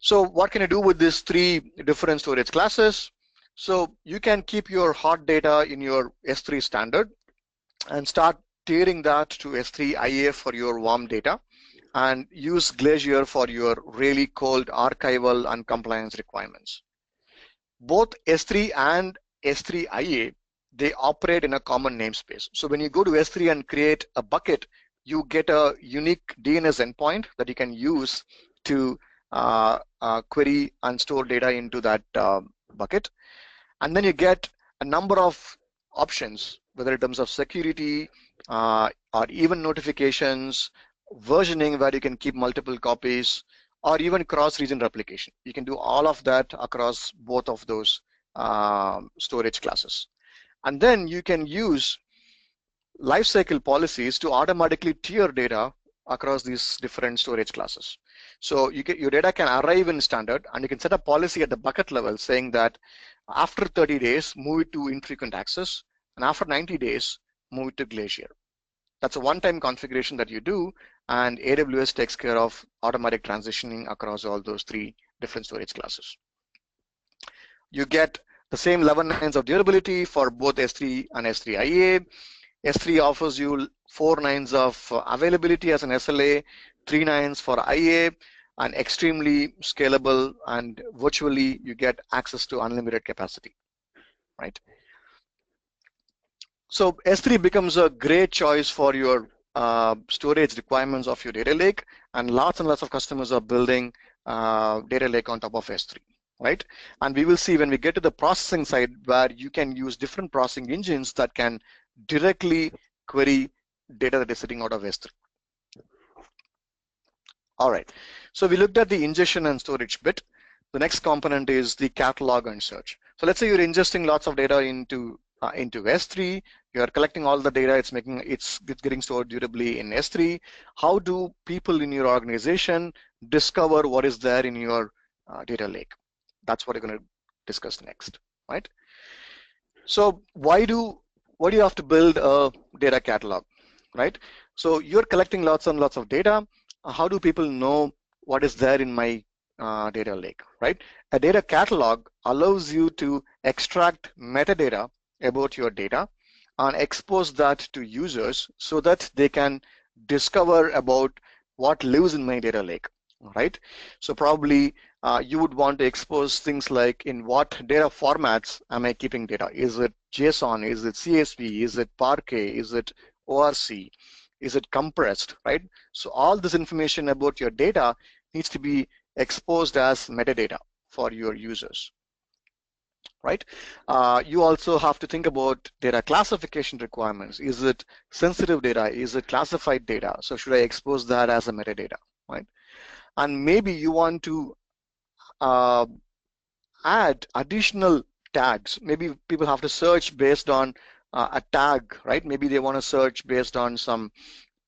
So what can I do with these 3 different storage classes? So you can keep your hot data in your S3 standard and start tiering that to S3 IA for your warm data, and use Glacier for your really cold archival and compliance requirements. Both S3 and S3 IA, they operate in a common namespace. So when you go to S3 and create a bucket, you get a unique DNS endpoint that you can use to query and store data into that bucket. And then you get a number of options, whether in terms of security or even notifications, versioning where you can keep multiple copies, or even cross-region replication. You can do all of that across both of those storage classes. And then you can use lifecycle policies to automatically tier data across these different storage classes. So your data can arrive in standard, and you can set a policy at the bucket level saying that after 30 days, move it to infrequent access, and after 90 days, move it to Glacier. That's a one-time configuration that you do, and AWS takes care of automatic transitioning across all those three different storage classes. You get the same 11 nines of durability for both S3 and S3 IA. S3 offers you 4 nines of availability as an SLA, 3 nines for IA, and extremely scalable, and virtually you get access to unlimited capacity, right? So S3 becomes a great choice for your storage requirements of your data lake, and lots of customers are building data lake on top of S3, right? And we will see when we get to the processing side where you can use different processing engines that can directly query data that is sitting out of S3. All right, so we looked at the ingestion and storage bit. The next component is the catalog and search. So let's say you're ingesting lots of data into S3. You're collecting all the data. It's getting stored durably in S3. How do people in your organization discover what is there in your data lake? That's what we're going to discuss next, right? So why do you have to build a data catalog, right? So you're collecting lots and lots of data. How do people know what is there in my data lake, right? A data catalog allows you to extract metadata about your data and expose that to users so that they can discover about what lives in my data lake, right? So probably you would want to expose things like in what data formats am I keeping data? Is it JSON? Is it CSV? Is it Parquet? Is it ORC? Is it compressed, right? So all this information about your data needs to be exposed as metadata for your users, right? You also have to think about data classification requirements. Is it sensitive data? Is it classified data? So should I expose that as a metadata, right? And maybe you want to add additional tags. Maybe people have to search based on a tag, right? Maybe they want to search based on some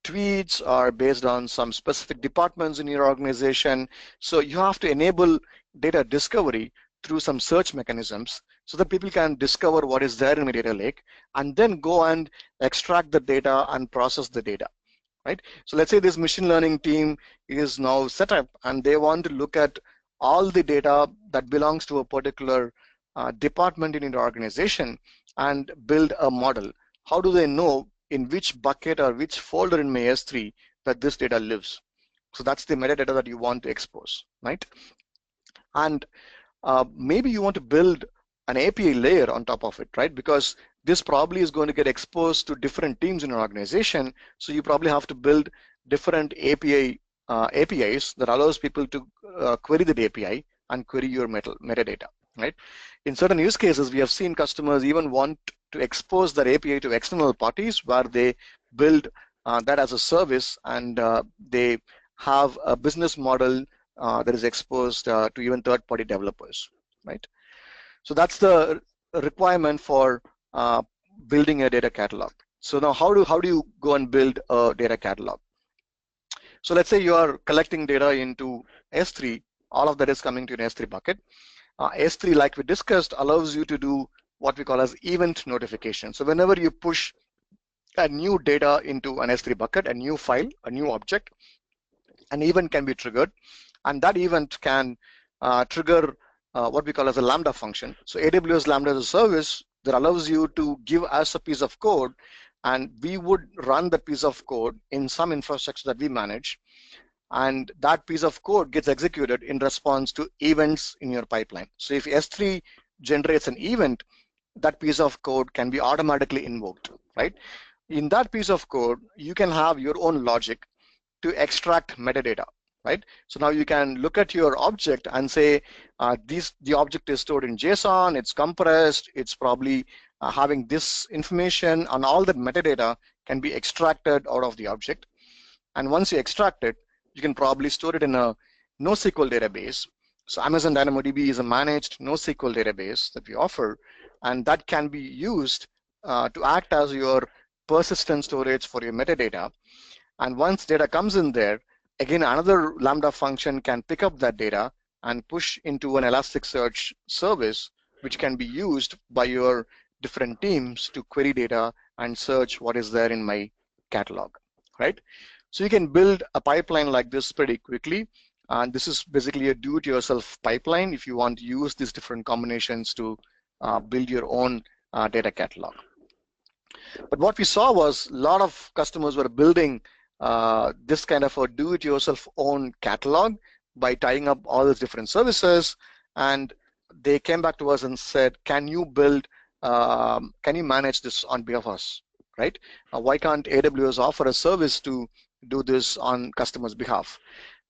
tweets or based on some specific departments in your organization. So you have to enable data discovery through some search mechanisms so that people can discover what is there in the data lake and then go and extract the data and process the data, right? So let's say this machine learning team is now set up and they want to look at all the data that belongs to a particular department in your organization and build a model. How do they know in which bucket or which folder in my S3 that this data lives? So that's the metadata that you want to expose, right? And maybe you want to build an API layer on top of it, right? Because this probably is going to get exposed to different teams in your organization. So you probably have to build different APIs that allows people to query the API and query your metadata, right? In certain use cases, we have seen customers even want to expose their API to external parties where they build that as a service and they have a business model that is exposed to even third-party developers, right? So that's the requirement for building a data catalog. So now how do you go and build a data catalog? So let's say you are collecting data into S3, all of that is coming to an S3 bucket. S3, like we discussed, allows you to do what we call as event notification. So whenever you push a new data into an S3 bucket, a new file, a new object, an event can be triggered, and that event can trigger what we call as a Lambda function. So AWS Lambda is a service that allows you to give us a piece of code, and we would run that piece of code in some infrastructure that we manage, and that piece of code gets executed in response to events in your pipeline. So if S3 generates an event, that piece of code can be automatically invoked, right? In that piece of code, you can have your own logic to extract metadata. right? So now you can look at your object and say, the object is stored in JSON, it's compressed, it's probably having this information, and all that metadata can be extracted out of the object. And once you extract it, you can probably store it in a NoSQL database. So Amazon DynamoDB is a managed NoSQL database that we offer, and that can be used to act as your persistent storage for your metadata. And once data comes in there, again, another Lambda function can pick up that data and push into an Elasticsearch service, which can be used by your different teams to query data and search what is there in my catalog, right? So you can build a pipeline like this pretty quickly. And this is basically a do-it-yourself pipeline if you want to use these different combinations to build your own data catalog. But what we saw was a lot of customers were building this kind of a do-it-yourself own catalog by tying up all these different services, and they came back to us and said, can you manage this on behalf of us, right? Why can't AWS offer a service to do this on customers' behalf?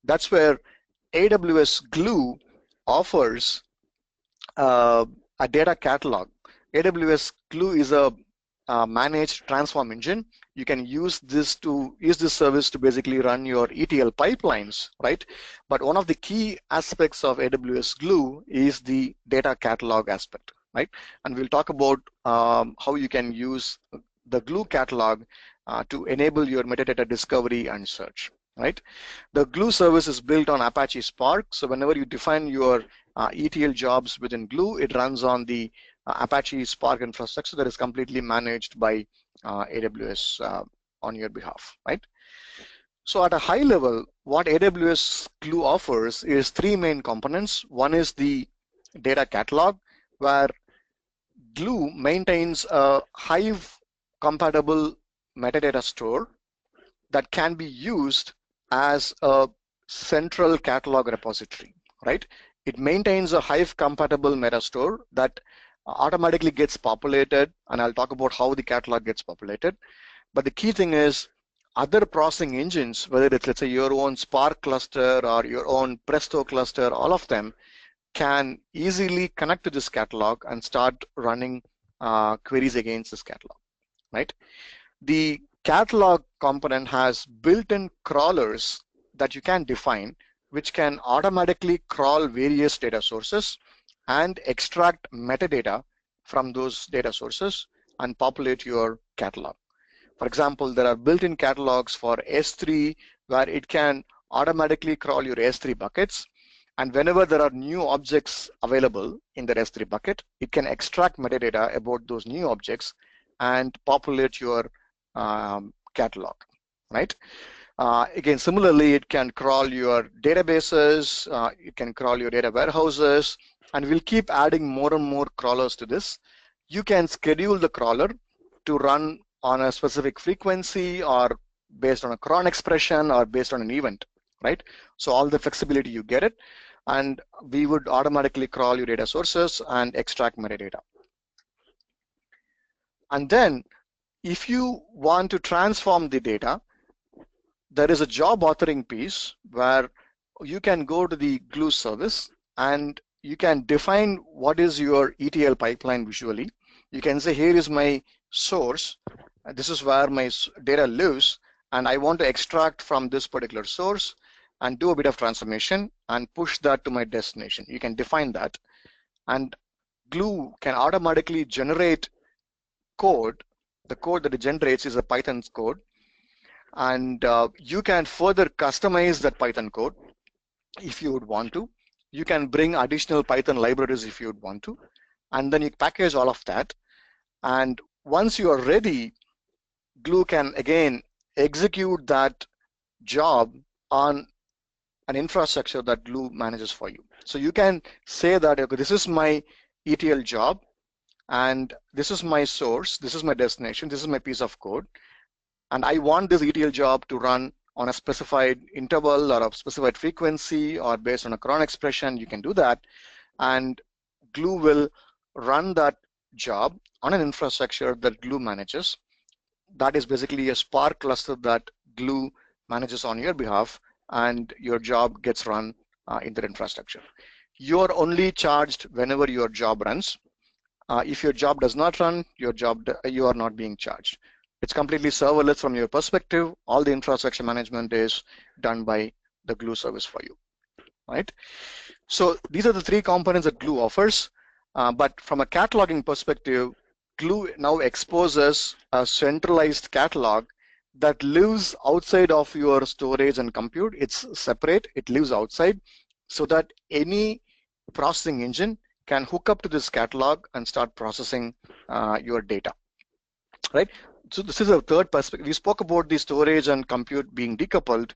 That's where AWS Glue offers a data catalog. AWS Glue is a managed transform engine. You can use this service to basically run your ETL pipelines, right? But one of the key aspects of AWS Glue is the data catalog aspect, right? And we'll talk about how you can use the Glue catalog to enable your metadata discovery and search, right? The Glue service is built on Apache Spark. So whenever you define your ETL jobs within Glue, it runs on the Apache Spark infrastructure that is completely managed by AWS on your behalf, right? So at a high level, what AWS Glue offers is three main components. One is the data catalog, where Glue maintains a Hive compatible metadata store that can be used as a central catalog repository, right? It maintains a Hive compatible meta store that automatically gets populated, and I'll talk about how the catalog gets populated. But the key thing is other processing engines, whether it's, let's say, your own Spark cluster or your own Presto cluster, all of them can easily connect to this catalog and start running queries against this catalog, right? The catalog component has built-in crawlers that you can define, which can automatically crawl various data sources and extract metadata from those data sources and populate your catalog. For example, there are built-in catalogs for S3 where it can automatically crawl your S3 buckets, and whenever there are new objects available in the S3 bucket, it can extract metadata about those new objects and populate your catalog, right? Again, similarly, it can crawl your databases, it can crawl your data warehouses, and we'll keep adding more and more crawlers to this. You can schedule the crawler to run on a specific frequency or based on a cron expression or based on an event, right? So all the flexibility, you get it, and we would automatically crawl your data sources and extract metadata. And then if you want to transform the data, there is a job authoring piece where you can go to the Glue service and you can define what is your ETL pipeline visually. You can say, here is my source, this is where my data lives, and I want to extract from this particular source and do a bit of transformation and push that to my destination. You can define that, and Glue can automatically generate code. The code that it generates is a Python code, and you can further customize that Python code if you would want to. You can bring additional Python libraries if you would want to, and then you package all of that. And once you are ready, Glue can again execute that job on an infrastructure that Glue manages for you. So you can say that, okay, this is my ETL job, and this is my source, this is my destination, this is my piece of code, and I want this ETL job to run on a specified interval or a specified frequency or based on a cron expression. You can do that, and Glue will run that job on an infrastructure that Glue manages. That is basically a Spark cluster that Glue manages on your behalf, and your job gets run in their infrastructure. You're only charged whenever your job runs. If your job does not run, you are not being charged. It's completely serverless from your perspective. All the infrastructure management is done by the Glue service for you, right? So these are the three components that Glue offers. But from a cataloging perspective, Glue now exposes a centralized catalog that lives outside of your storage and compute. It's separate, it lives outside, so that any processing engine can hook up to this catalog and start processing your data, right? So this is a third perspective. We spoke about the storage and compute being decoupled.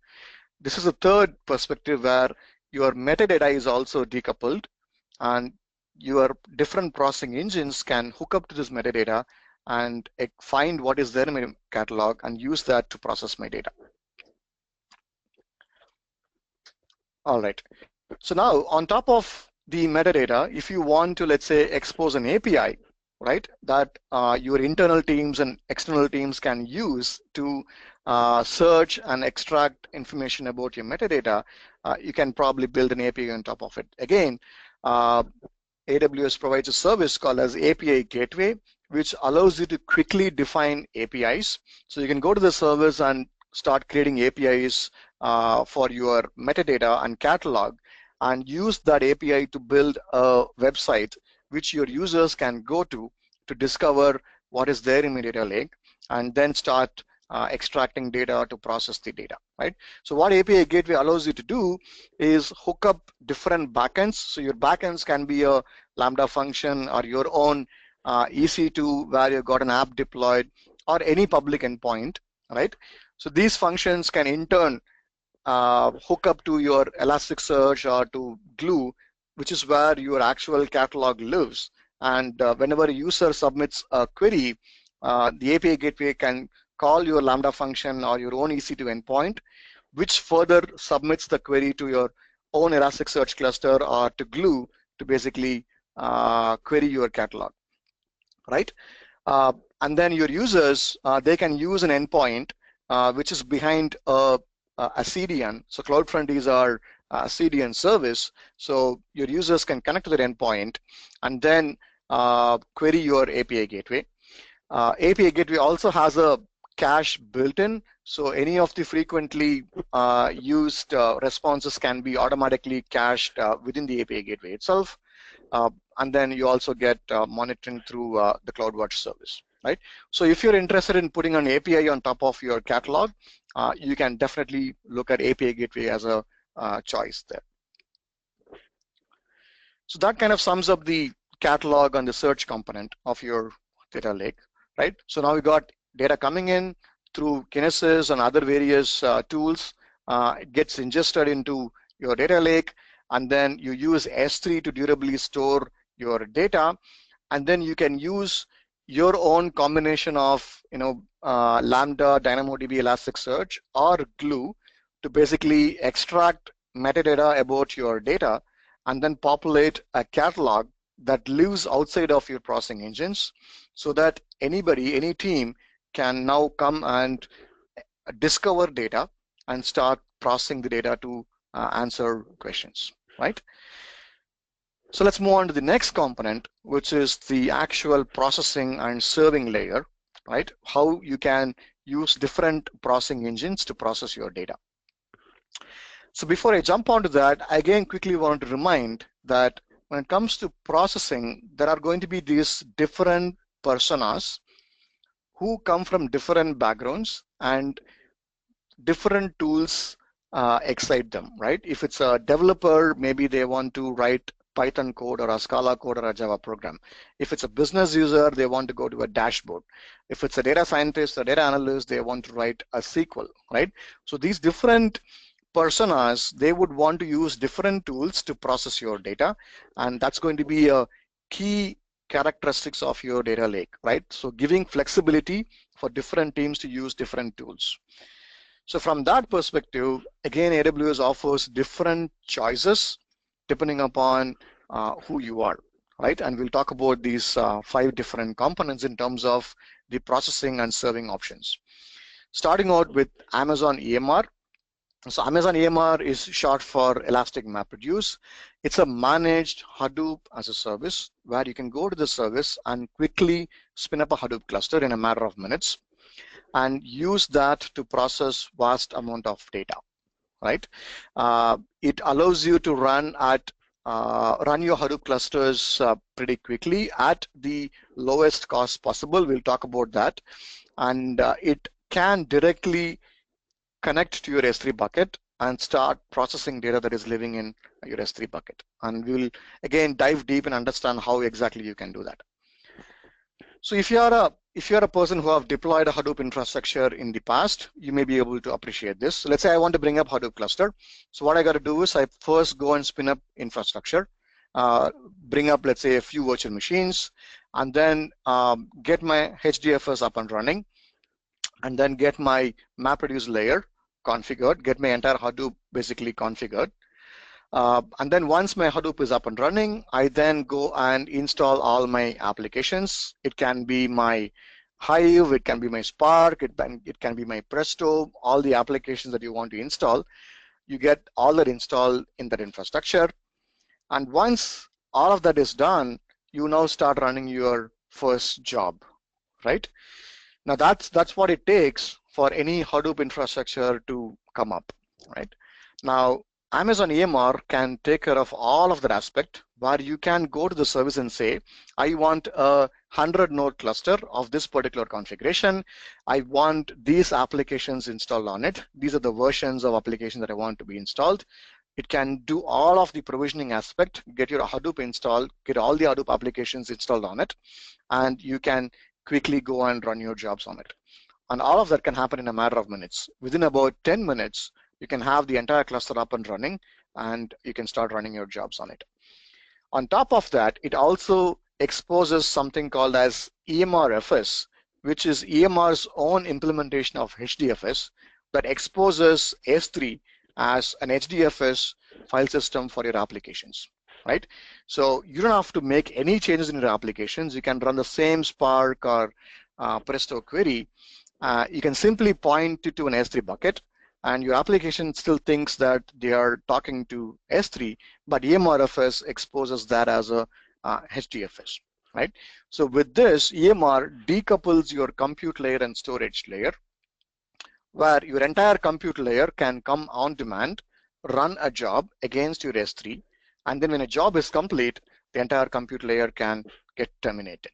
This is a third perspective where your metadata is also decoupled, and your different processing engines can hook up to this metadata and find what is there in my catalog and use that to process my data. All right. So now on top of the metadata, if you want to, let's say, expose an API, right, that your internal teams and external teams can use to search and extract information about your metadata, you can probably build an API on top of it. Again, AWS provides a service called as API Gateway, which allows you to quickly define APIs. So you can go to the service and start creating APIs for your metadata and catalog, and use that API to build a website which your users can go to discover what is there in my data lake, and then start extracting data to process the data, right? So what API Gateway allows you to do is hook up different backends. So your backends can be a Lambda function or your own EC2 where you've got an app deployed, or any public endpoint, right? So these functions can in turn hook up to your Elasticsearch or to Glue, which is where your actual catalog lives. And whenever a user submits a query, the API Gateway can call your Lambda function or your own EC2 endpoint, which further submits the query to your own Elasticsearch cluster or to Glue to basically query your catalog, right? And then your users, they can use an endpoint which is behind a CDN. So CloudFront is our CDN service. So your users can connect to that endpoint and then query your API Gateway. API Gateway also has a cache built in, so any of the frequently used responses can be automatically cached within the API Gateway itself. And then you also get monitoring through the CloudWatch service, right? So if you're interested in putting an API on top of your catalog, you can definitely look at API Gateway as a choice there. So that kind of sums up the catalog and the search component of your data lake, right? So now we got data coming in through Kinesis and other various tools. It gets ingested into your data lake, and then you use S3 to durably store your data, and then you can use your own combination of Lambda, DynamoDB, Elasticsearch, or Glue to basically extract metadata about your data and then populate a catalog that lives outside of your processing engines, so that anybody, any team can now come and discover data and start processing the data to answer questions, right? So let's move on to the next component, which is the actual processing and serving layer, right? How you can use different processing engines to process your data. So before I jump onto that, I again quickly want to remind that when it comes to processing, there are going to be these different personas who come from different backgrounds, and different tools excite them, right? If it's a developer, maybe they want to write Python code or a Scala code or a Java program. If it's a business user, they want to go to a dashboard. If it's a data scientist or data analyst, they want to write a SQL, right? So these different personas, they would want to use different tools to process your data, and that's going to be a key characteristics of your data lake, right? So giving flexibility for different teams to use different tools. So from that perspective, again, AWS offers different choices depending upon who you are, right? And we'll talk about these 5 different components in terms of the processing and serving options. Starting out with Amazon EMR, So Amazon EMR is short for Elastic MapReduce. It's a managed Hadoop as a service where you can go to the service and quickly spin up a Hadoop cluster in a matter of minutes and use that to process vast amount of data, right? It allows you to run your Hadoop clusters pretty quickly at the lowest cost possible. We'll talk about that. And it can directly connect to your S3 bucket and start processing data that is living in your S3 bucket. And we'll again dive deep and understand how exactly you can do that. So if you're a person who have deployed a Hadoop infrastructure in the past, you may be able to appreciate this. So let's say I want to bring up Hadoop cluster. So what I got to do is I first go and spin up infrastructure, bring up, let's say, a few virtual machines, and then get my HDFS up and running, and then get my MapReduce layer configured, get my entire Hadoop basically configured. And then once my Hadoop is up and running, I then go and install all my applications. It can be my Hive, it can be my Spark, it can be my Presto, all the applications that you want to install. You get all that installed in that infrastructure. And once all of that is done, you now start running your first job, right? Now that's what it takes for any Hadoop infrastructure to come up, right? Now, Amazon EMR can take care of all of that aspect where you can go to the service and say, I want a 100 node cluster of this particular configuration. I want these applications installed on it. These are the versions of applications that I want to be installed. It can do all of the provisioning aspect, get your Hadoop installed, get all the Hadoop applications installed on it, and you can quickly go and run your jobs on it. And all of that can happen in a matter of minutes. Within about 10 minutes, you can have the entire cluster up and running, and you can start running your jobs on it. On top of that, it also exposes something called as EMRFS, which is EMR's own implementation of HDFS that exposes S3 as an HDFS file system for your applications, right? So you don't have to make any changes in your applications. You can run the same Spark or Presto query. You can simply point it to an S3 bucket, and your application still thinks that they are talking to S3, but EMRFS exposes that as a HDFS, right? So with this, EMR decouples your compute layer and storage layer, where your entire compute layer can come on demand, run a job against your S3, and then when a job is complete, the entire compute layer can get terminated,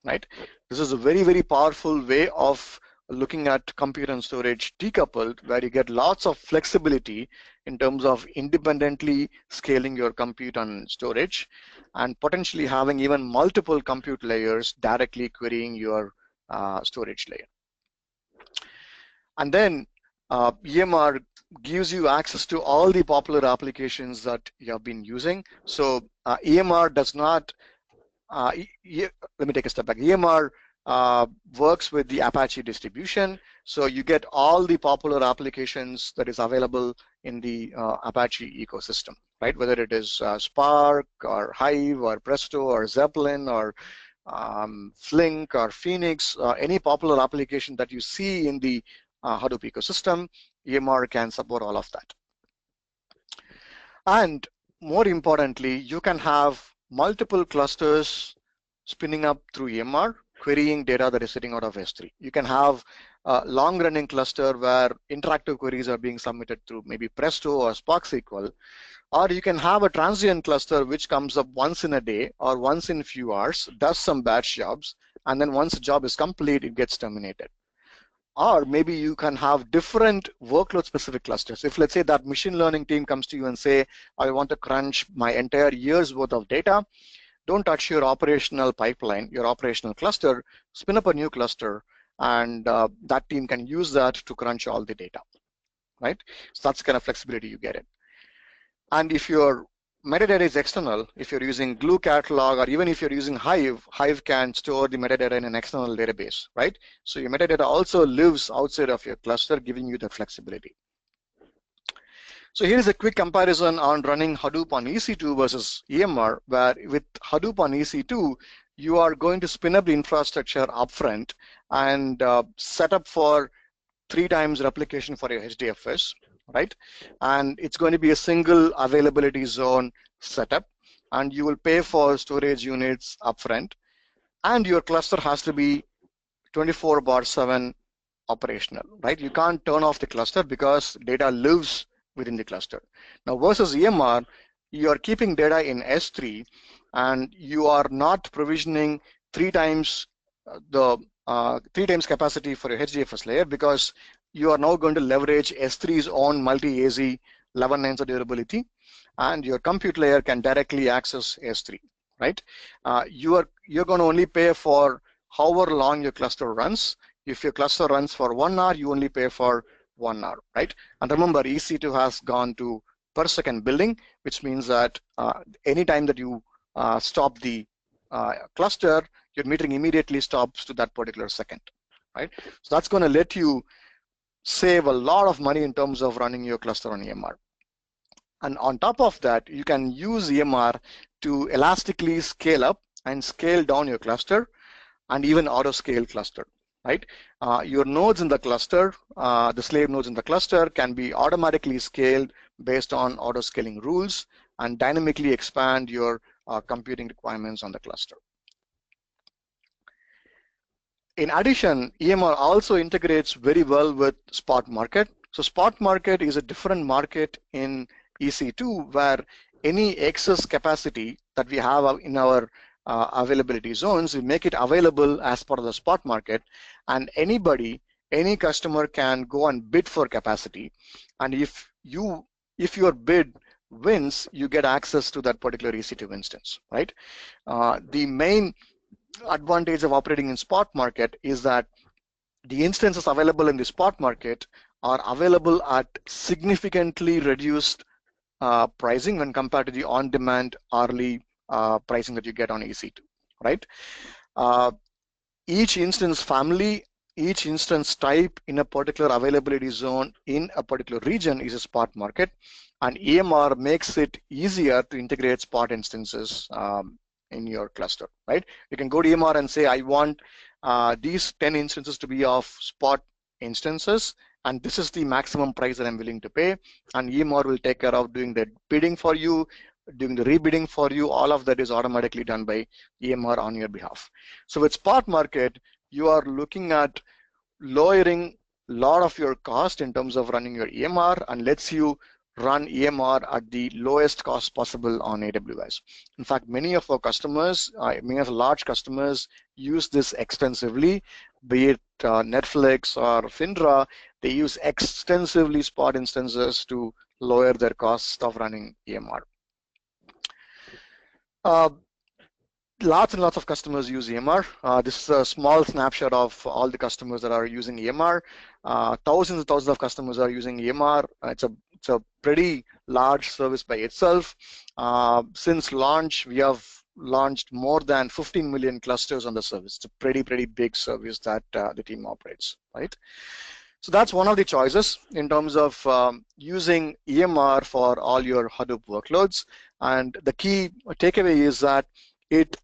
right? This is a very, very powerful way of looking at compute and storage decoupled, where you get lots of flexibility in terms of independently scaling your compute and storage, and potentially having even multiple compute layers directly querying your storage layer. And then EMR gives you access to all the popular applications that you have been using. So EMR does not, let me take a step back. EMR works with the Apache distribution. So you get all the popular applications that is available in the Apache ecosystem, right? Whether it is Spark or Hive or Presto or Zeppelin or Flink or Phoenix, any popular application that you see in the Hadoop ecosystem, EMR can support all of that. And more importantly, you can have multiple clusters spinning up through EMR, querying data that is sitting out of S3. You can have a long-running cluster where interactive queries are being submitted through maybe Presto or Spark SQL, or you can have a transient cluster which comes up once in a day or once in a few hours, does some batch jobs, and then once the job is complete, it gets terminated. Or maybe you can have different workload-specific clusters. If let's say that machine learning team comes to you and say, I want to crunch my entire year's worth of data, don't touch your operational pipeline, your operational cluster, spin up a new cluster, and that team can use that to crunch all the data, right? So that's the kind of flexibility you get it. And if your metadata is external, if you're using Glue Catalogue, or even if you're using Hive, Hive can store the metadata in an external database, right? So your metadata also lives outside of your cluster, giving you the flexibility. So here is a quick comparison on running Hadoop on EC2 versus EMR, where with Hadoop on EC2, you are going to spin up the infrastructure upfront and set up for 3 times replication for your HDFS. right? And it's going to be a single availability zone setup, and you will pay for storage units upfront, and your cluster has to be 24/7 operational, right? You can't turn off the cluster because data lives within the cluster. Now versus EMR, you are keeping data in S3 and you are not provisioning three times three times capacity for your HDFS layer, because you are now going to leverage S3's own multi-AZ 11 nines of durability, and your compute layer can directly access S3, right? You're going to only pay for however long your cluster runs. If your cluster runs for 1 hour, you only pay for 1 hour, right? And remember, EC2 has gone to per second billing, which means that anytime that you stop the cluster, your metering immediately stops to that particular second, right? So that's going to let you save a lot of money in terms of running your cluster on EMR. And on top of that, you can use EMR to elastically scale up and scale down your cluster, and even auto scale cluster, right? Your nodes in the cluster, the slave nodes in the cluster, can be automatically scaled based on auto scaling rules and dynamically expand your computing requirements on the cluster. In addition, EMR also integrates very well with spot market. So spot market is a different market in EC2 where any excess capacity that we have in our availability zones, we make it available as part of the spot market, and any customer can go and bid for capacity, and if your bid wins, you get access to that particular EC2 instance, right? The main advantage of operating in spot market is that the instances available in the spot market are available at significantly reduced pricing when compared to the on-demand hourly pricing that you get on EC2, right? Each instance family, each instance type in a particular availability zone in a particular region is a spot market, and EMR makes it easier to integrate spot instances in your cluster, right? You can go to EMR and say, I want these 10 instances to be of spot instances, and this is the maximum price that I'm willing to pay, and EMR will take care of doing the bidding for you, doing the rebidding for you. All of that is automatically done by EMR on your behalf. So with spot market, you are looking at lowering a lot of your cost in terms of running your EMR, and lets you run EMR at the lowest cost possible on AWS. In fact, many of our customers, many of the large customers use this extensively, be it Netflix or Finra. They use extensively spot instances to lower their cost of running EMR. Lots and lots of customers use EMR. This is a small snapshot of all the customers that are using EMR. Thousands and thousands of customers are using EMR. It's a pretty large service by itself. Since launch, we have launched more than 15 million clusters on the service. It's a pretty big service that the team operates, right? So that's one of the choices in terms of using EMR for all your Hadoop workloads. And the key takeaway is that it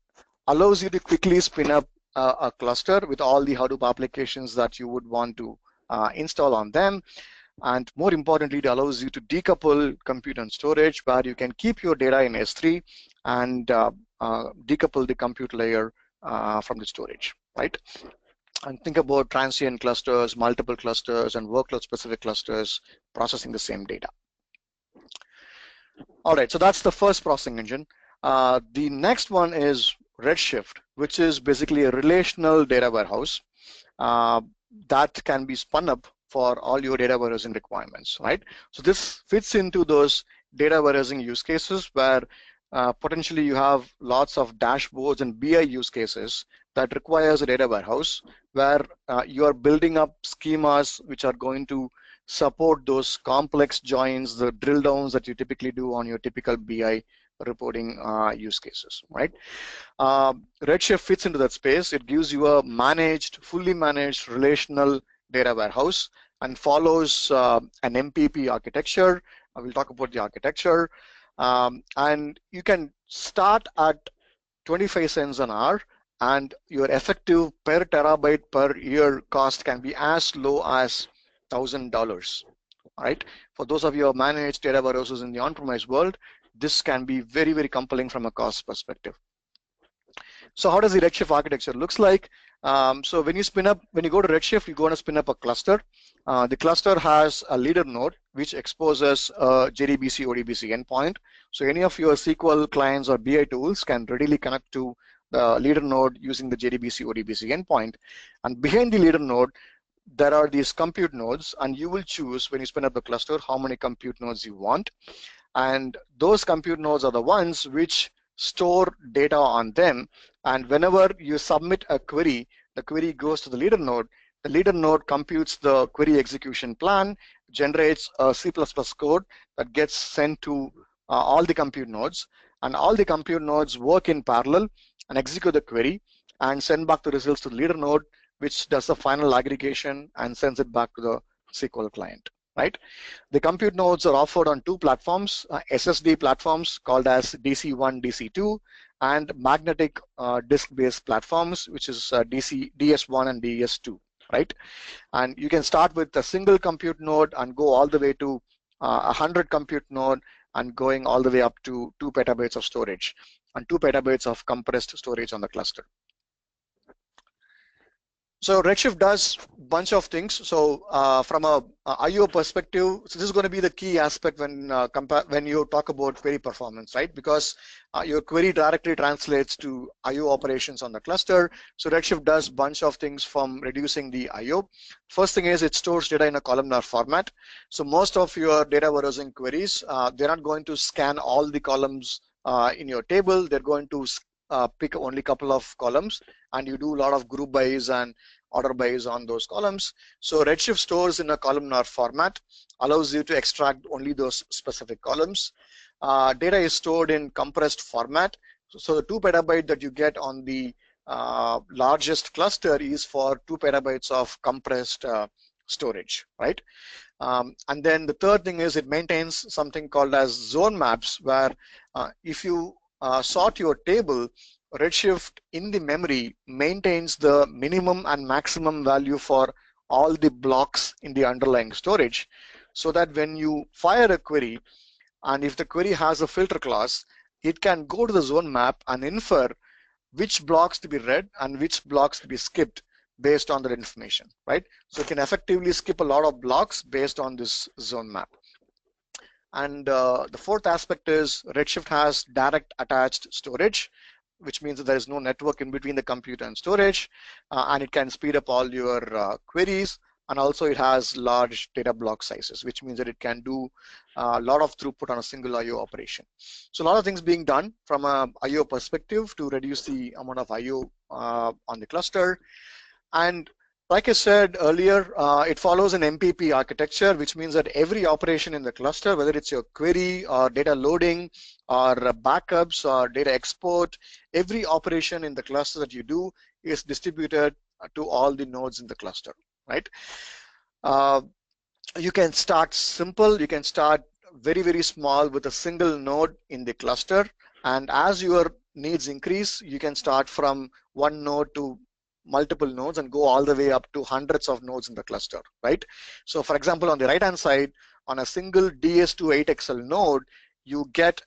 allows you to quickly spin up a cluster with all the Hadoop applications that you would want to install on them. And more importantly, it allows you to decouple compute and storage, where you can keep your data in S3 and decouple the compute layer from the storage, right? And think about transient clusters, multiple clusters, and workload-specific clusters processing the same data. All right, so that's the first processing engine. The next one is Redshift, which is basically a relational data warehouse that can be spun up for all your data warehousing requirements, right? So this fits into those data warehousing use cases where potentially you have lots of dashboards and BI use cases that requires a data warehouse where you are building up schemas which are going to support those complex joins, the drill downs that you typically do on your typical BI reporting use cases, right? Redshift fits into that space. It gives you a fully managed relational data warehouse and follows an MPP architecture. I will talk about the architecture. And you can start at 25 cents an hour, and your effective per terabyte per year cost can be as low as $1,000 All right. For those of you who have managed data warehouses in the on-premise world, this can be very, very compelling from a cost perspective. So how does the Redshift architecture looks like? So when you go to Redshift, you're going to spin up a cluster. The cluster has a leader node which exposes a JDBC ODBC endpoint. So any of your SQL clients or BI tools can readily connect to the leader node using the JDBC ODBC endpoint. And behind the leader node, there are these compute nodes, and you will choose when you spin up the cluster how many compute nodes you want. And those compute nodes are the ones which store data on them. And whenever you submit a query, the query goes to the leader node. The leader node computes the query execution plan, generates a C++ code that gets sent to all the compute nodes. And all the compute nodes work in parallel and execute the query and send back the results to the leader node, which does the final aggregation and sends it back to the SQL client, right? The compute nodes are offered on two platforms, SSD platforms called as DC1, DC2, and magnetic disk-based platforms, which is DS1 and DS2, right? And you can start with a single compute node and go all the way to 100 compute node and going all the way up to 2 petabytes of storage and 2 petabytes of compressed storage on the cluster. So Redshift does a bunch of things. So from a IO perspective, so this is going to be the key aspect when you talk about query performance, right? Because your query directly translates to IO operations on the cluster. So Redshift does a bunch of things from reducing the IO. First thing is it stores data in a columnar format. So most of your data warehousing queries, they're not going to scan all the columns in your table. They're going to pick only a couple of columns, and you do a lot of group bys and order bys on those columns. So Redshift stores in a columnar format, allows you to extract only those specific columns. Data is stored in compressed format. So the 2 petabyte that you get on the largest cluster is for 2 petabytes of compressed storage, right? And then the third thing is it maintains something called as zone maps, where if you sort your table, Redshift in the memory maintains the minimum and maximum value for all the blocks in the underlying storage, so that when you fire a query, and if the query has a filter clause, it can go to the zone map and infer which blocks to be read and which blocks to be skipped based on that information, right? So it can effectively skip a lot of blocks based on this zone map. And the fourth aspect is Redshift has direct attached storage, which means that there is no network in between the computer and storage, and it can speed up all your queries. And also it has large data block sizes, which means that it can do a lot of throughput on a single IO operation. So a lot of things being done from a IO perspective to reduce the amount of IO on the cluster. And like I said earlier, it follows an MPP architecture, which means that every operation in the cluster, whether it's your query or data loading or backups or data export, every operation in the cluster that you do is distributed to all the nodes in the cluster, right? You can start simple, you can start very, very small with a single node in the cluster. And as your needs increase, you can start from one node to multiple nodes and go all the way up to hundreds of nodes in the cluster, right? So for example, on the right hand side, on a single DS2 8XL node, you get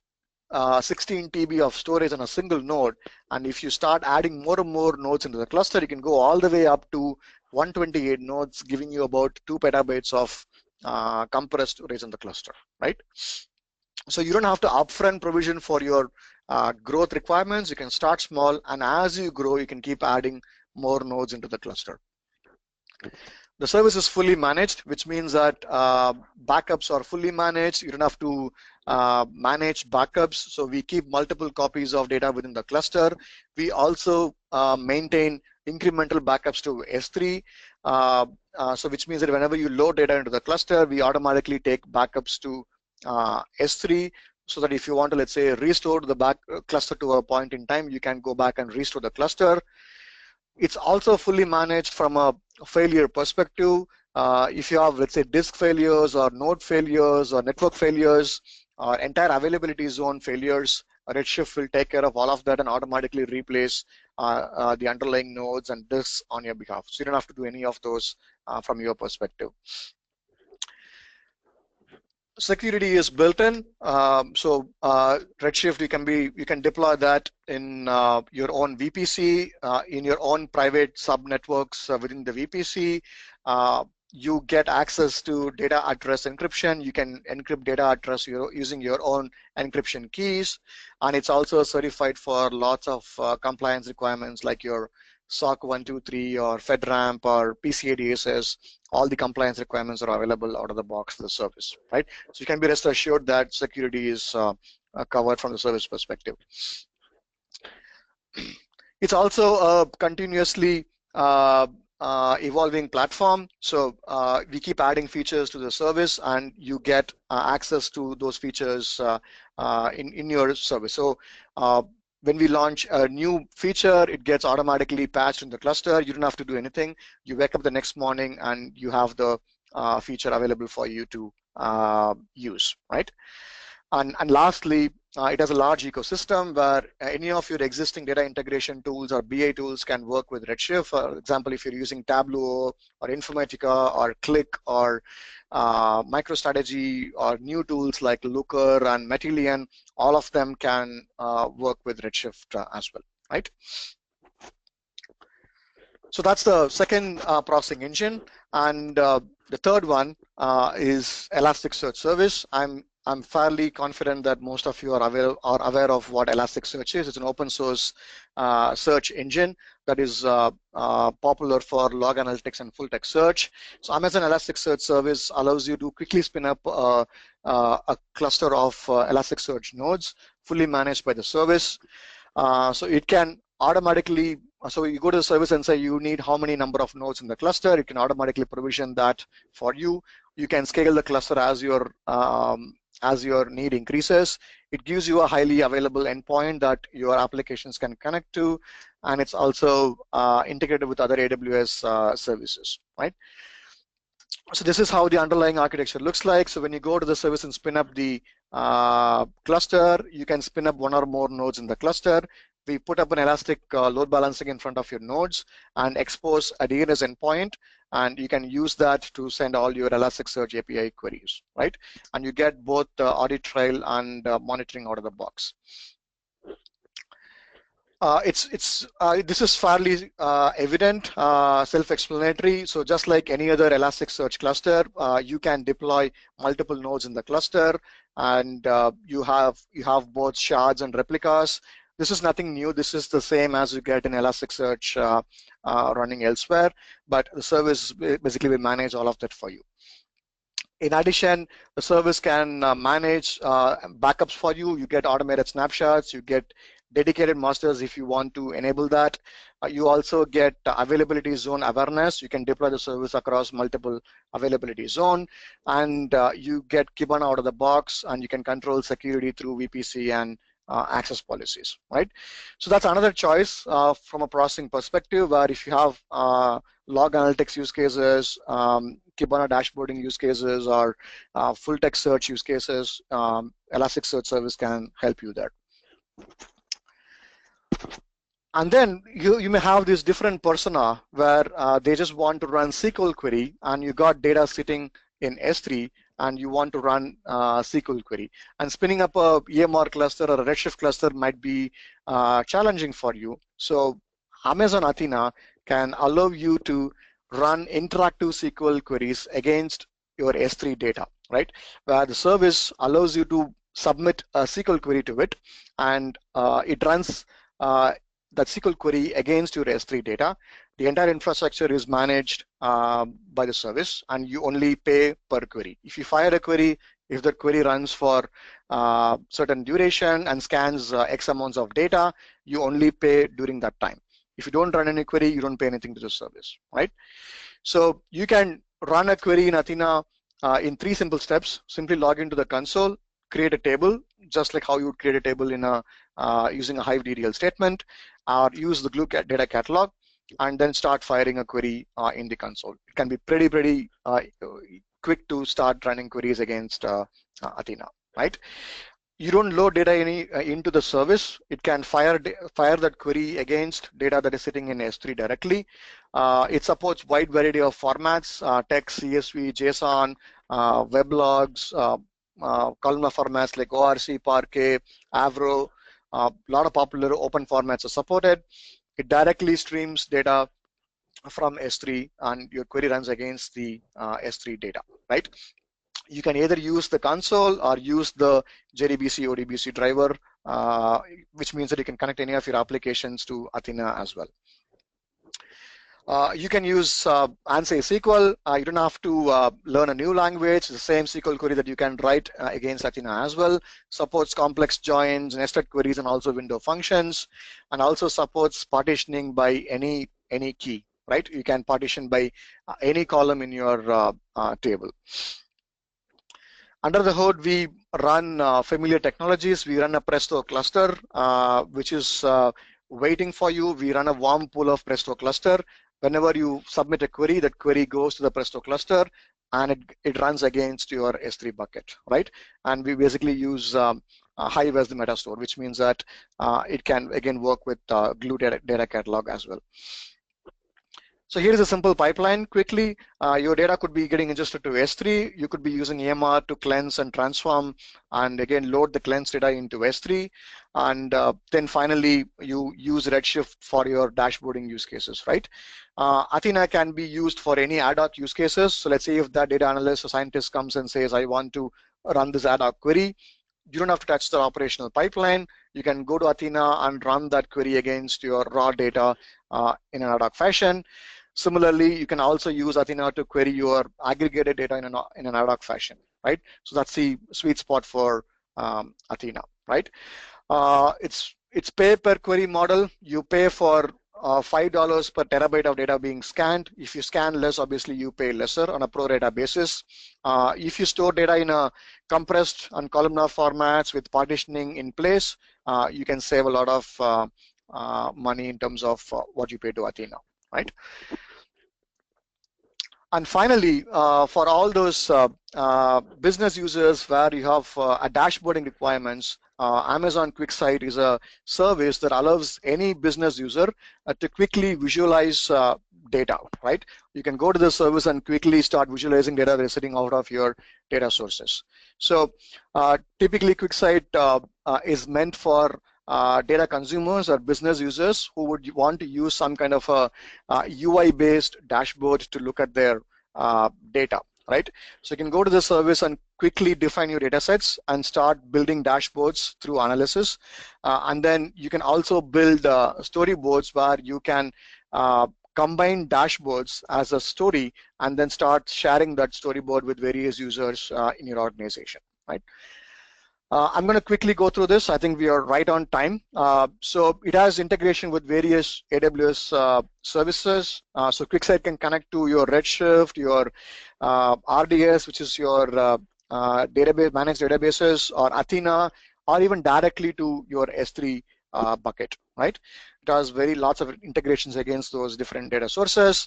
16 TB of storage on a single node. And if you start adding more and more nodes into the cluster, you can go all the way up to 128 nodes, giving you about 2 petabytes of compressed storage in the cluster, right? So you don't have to upfront provision for your growth requirements. You can start small, and as you grow, you can keep adding more nodes into the cluster. The service is fully managed, which means that backups are fully managed. You don't have to manage backups. So we keep multiple copies of data within the cluster. We also maintain incremental backups to S3. So which means that whenever you load data into the cluster, we automatically take backups to S3, so that if you want to, let's say, restore the cluster to a point in time, you can go back and restore the cluster. It's also fully managed from a failure perspective. If you have, let's say, disk failures or node failures or network failures or entire availability zone failures, Redshift will take care of all of that and automatically replace the underlying nodes and disks on your behalf. So you don't have to do any of those from your perspective. security is built in. Redshift, you can deploy that in your own VPC, in your own private subnetworks within the VPC. You get access to data address encryption. You can encrypt data address using your own encryption keys, and it's also certified for lots of compliance requirements like your SOC 123 or FedRAMP or PCI DSS. All the compliance requirements are available out of the box for the service, right? So you can be rest assured that security is covered from the service perspective. It's also a continuously evolving platform. So we keep adding features to the service, and you get access to those features in your service. So when we launch a new feature, it gets automatically patched in the cluster. You don't have to do anything. You wake up the next morning and you have the feature available for you to use, right? And lastly, it has a large ecosystem where any of your existing data integration tools or BI tools can work with Redshift. For example, if you're using Tableau or Informatica or Click or MicroStrategy or new tools like Looker and Matillion, all of them can work with Redshift as well, right? So that's the second processing engine. And the third one is Elasticsearch Service. I'm fairly confident that most of you are aware of what Elasticsearch is. It's an open source search engine that is popular for log analytics and full text search. So Amazon Elasticsearch Service allows you to quickly spin up a cluster of Elasticsearch nodes fully managed by the service. So it can automatically, so you go to the service and say you need how many number of nodes in the cluster. It can automatically provision that for you. You can scale the cluster as your need increases. It gives you a highly available endpoint that your applications can connect to, and it's also integrated with other AWS services, right? So this is how the underlying architecture looks like. So when you go to the service and spin up the cluster, you can spin up one or more nodes in the cluster. We put up an elastic load balancing in front of your nodes and expose a DNS endpoint, and you can use that to send all your Elasticsearch API queries, right? And you get both audit trail and monitoring out of the box. This is fairly evident, self-explanatory. So just like any other Elasticsearch cluster, you can deploy multiple nodes in the cluster, and you have both shards and replicas. This is nothing new. This is the same as you get in Elasticsearch running elsewhere, but the service basically will manage all of that for you. In addition, the service can manage backups for you. You get automated snapshots. You get dedicated masters if you want to enable that. You also get availability zone awareness. You can deploy the service across multiple availability zone, and you get Kibana out of the box, and you can control security through VPC and access policies, right? So that's another choice from a processing perspective, where if you have log analytics use cases, Kibana dashboarding use cases, or full text search use cases, Elasticsearch service can help you there. And then you may have this different persona where they just want to run SQL query, and you got data sitting in S3, and you want to run SQL query. And spinning up a EMR cluster or a Redshift cluster might be challenging for you. So Amazon Athena can allow you to run interactive SQL queries against your S3 data, right? Where the service allows you to submit a SQL query to it, and it runs that SQL query against your S3 data. The entire infrastructure is managed by the service, and you only pay per query. If you fire a query, if the query runs for certain duration and scans X amounts of data, you only pay during that time. If you don't run any query, you don't pay anything to the service, right? So you can run a query in Athena in 3 simple steps. Simply log into the console, create a table, just like how you would create a table in using a Hive DDL statement, or use the Glue data catalog, and then start firing a query in the console. It can be pretty quick to start running queries against Athena, right? You don't load data into the service. It can fire that query against data that is sitting in S3 directly. It supports wide variety of formats, text, CSV, JSON, weblogs, columnar formats like ORC, Parquet, Avro. A lot of popular open formats are supported. It directly streams data from S3, and your query runs against the S3 data, right? You can either use the console or use the JDBC ODBC driver, which means that you can connect any of your applications to Athena as well. You can use ANSI SQL. You don't have to learn a new language. It's the same SQL query that you can write against Athena as well. Supports complex joins, nested queries, and also window functions, and also supports partitioning by any key, right? You can partition by any column in your table. Under the hood, we run familiar technologies. We run a Presto cluster, which is waiting for you. We run a warm pool of Presto cluster. Whenever you submit a query, that query goes to the Presto cluster, and it runs against your S3 bucket, right? And we basically use Hive as the meta store, which means that it can, again, work with Glue data catalog as well. So here is a simple pipeline. Quickly, your data could be getting ingested to S3. You could be using EMR to cleanse and transform, and again load the cleansed data into S3. And then finally, you use Redshift for your dashboarding use cases, right? Athena can be used for any ad hoc use cases. So let's say if that data analyst or scientist comes and says, I want to run this ad hoc query, you don't have to touch the operational pipeline. You can go to Athena and run that query against your raw data in an ad hoc fashion. Similarly, you can also use Athena to query your aggregated data in an ad hoc fashion, right? So that's the sweet spot for Athena, right? It's pay per query model. You pay for $5 per terabyte of data being scanned. If you scan less, obviously you pay lesser on a pro rata basis. If you store data in a compressed and columnar formats with partitioning in place, you can save a lot of money in terms of what you pay to Athena, right? And finally, for all those business users where you have a dashboarding requirements, Amazon QuickSight is a service that allows any business user to quickly visualize data, right? You can go to the service and quickly start visualizing data that is sitting out of your data sources. So typically QuickSight is meant for data consumers or business users who would want to use some kind of a UI-based dashboard to look at their data, right? So you can go to the service and quickly define your data sets and start building dashboards through analysis. And then you can also build storyboards where you can combine dashboards as a story and then start sharing that storyboard with various users in your organization, right? I'm going to quickly go through this. I think we are right on time. So it has integration with various AWS services. So QuickSight can connect to your Redshift, your RDS, which is your database managed databases, or Athena, or even directly to your S3 bucket, right? It has lots of integrations against those different data sources.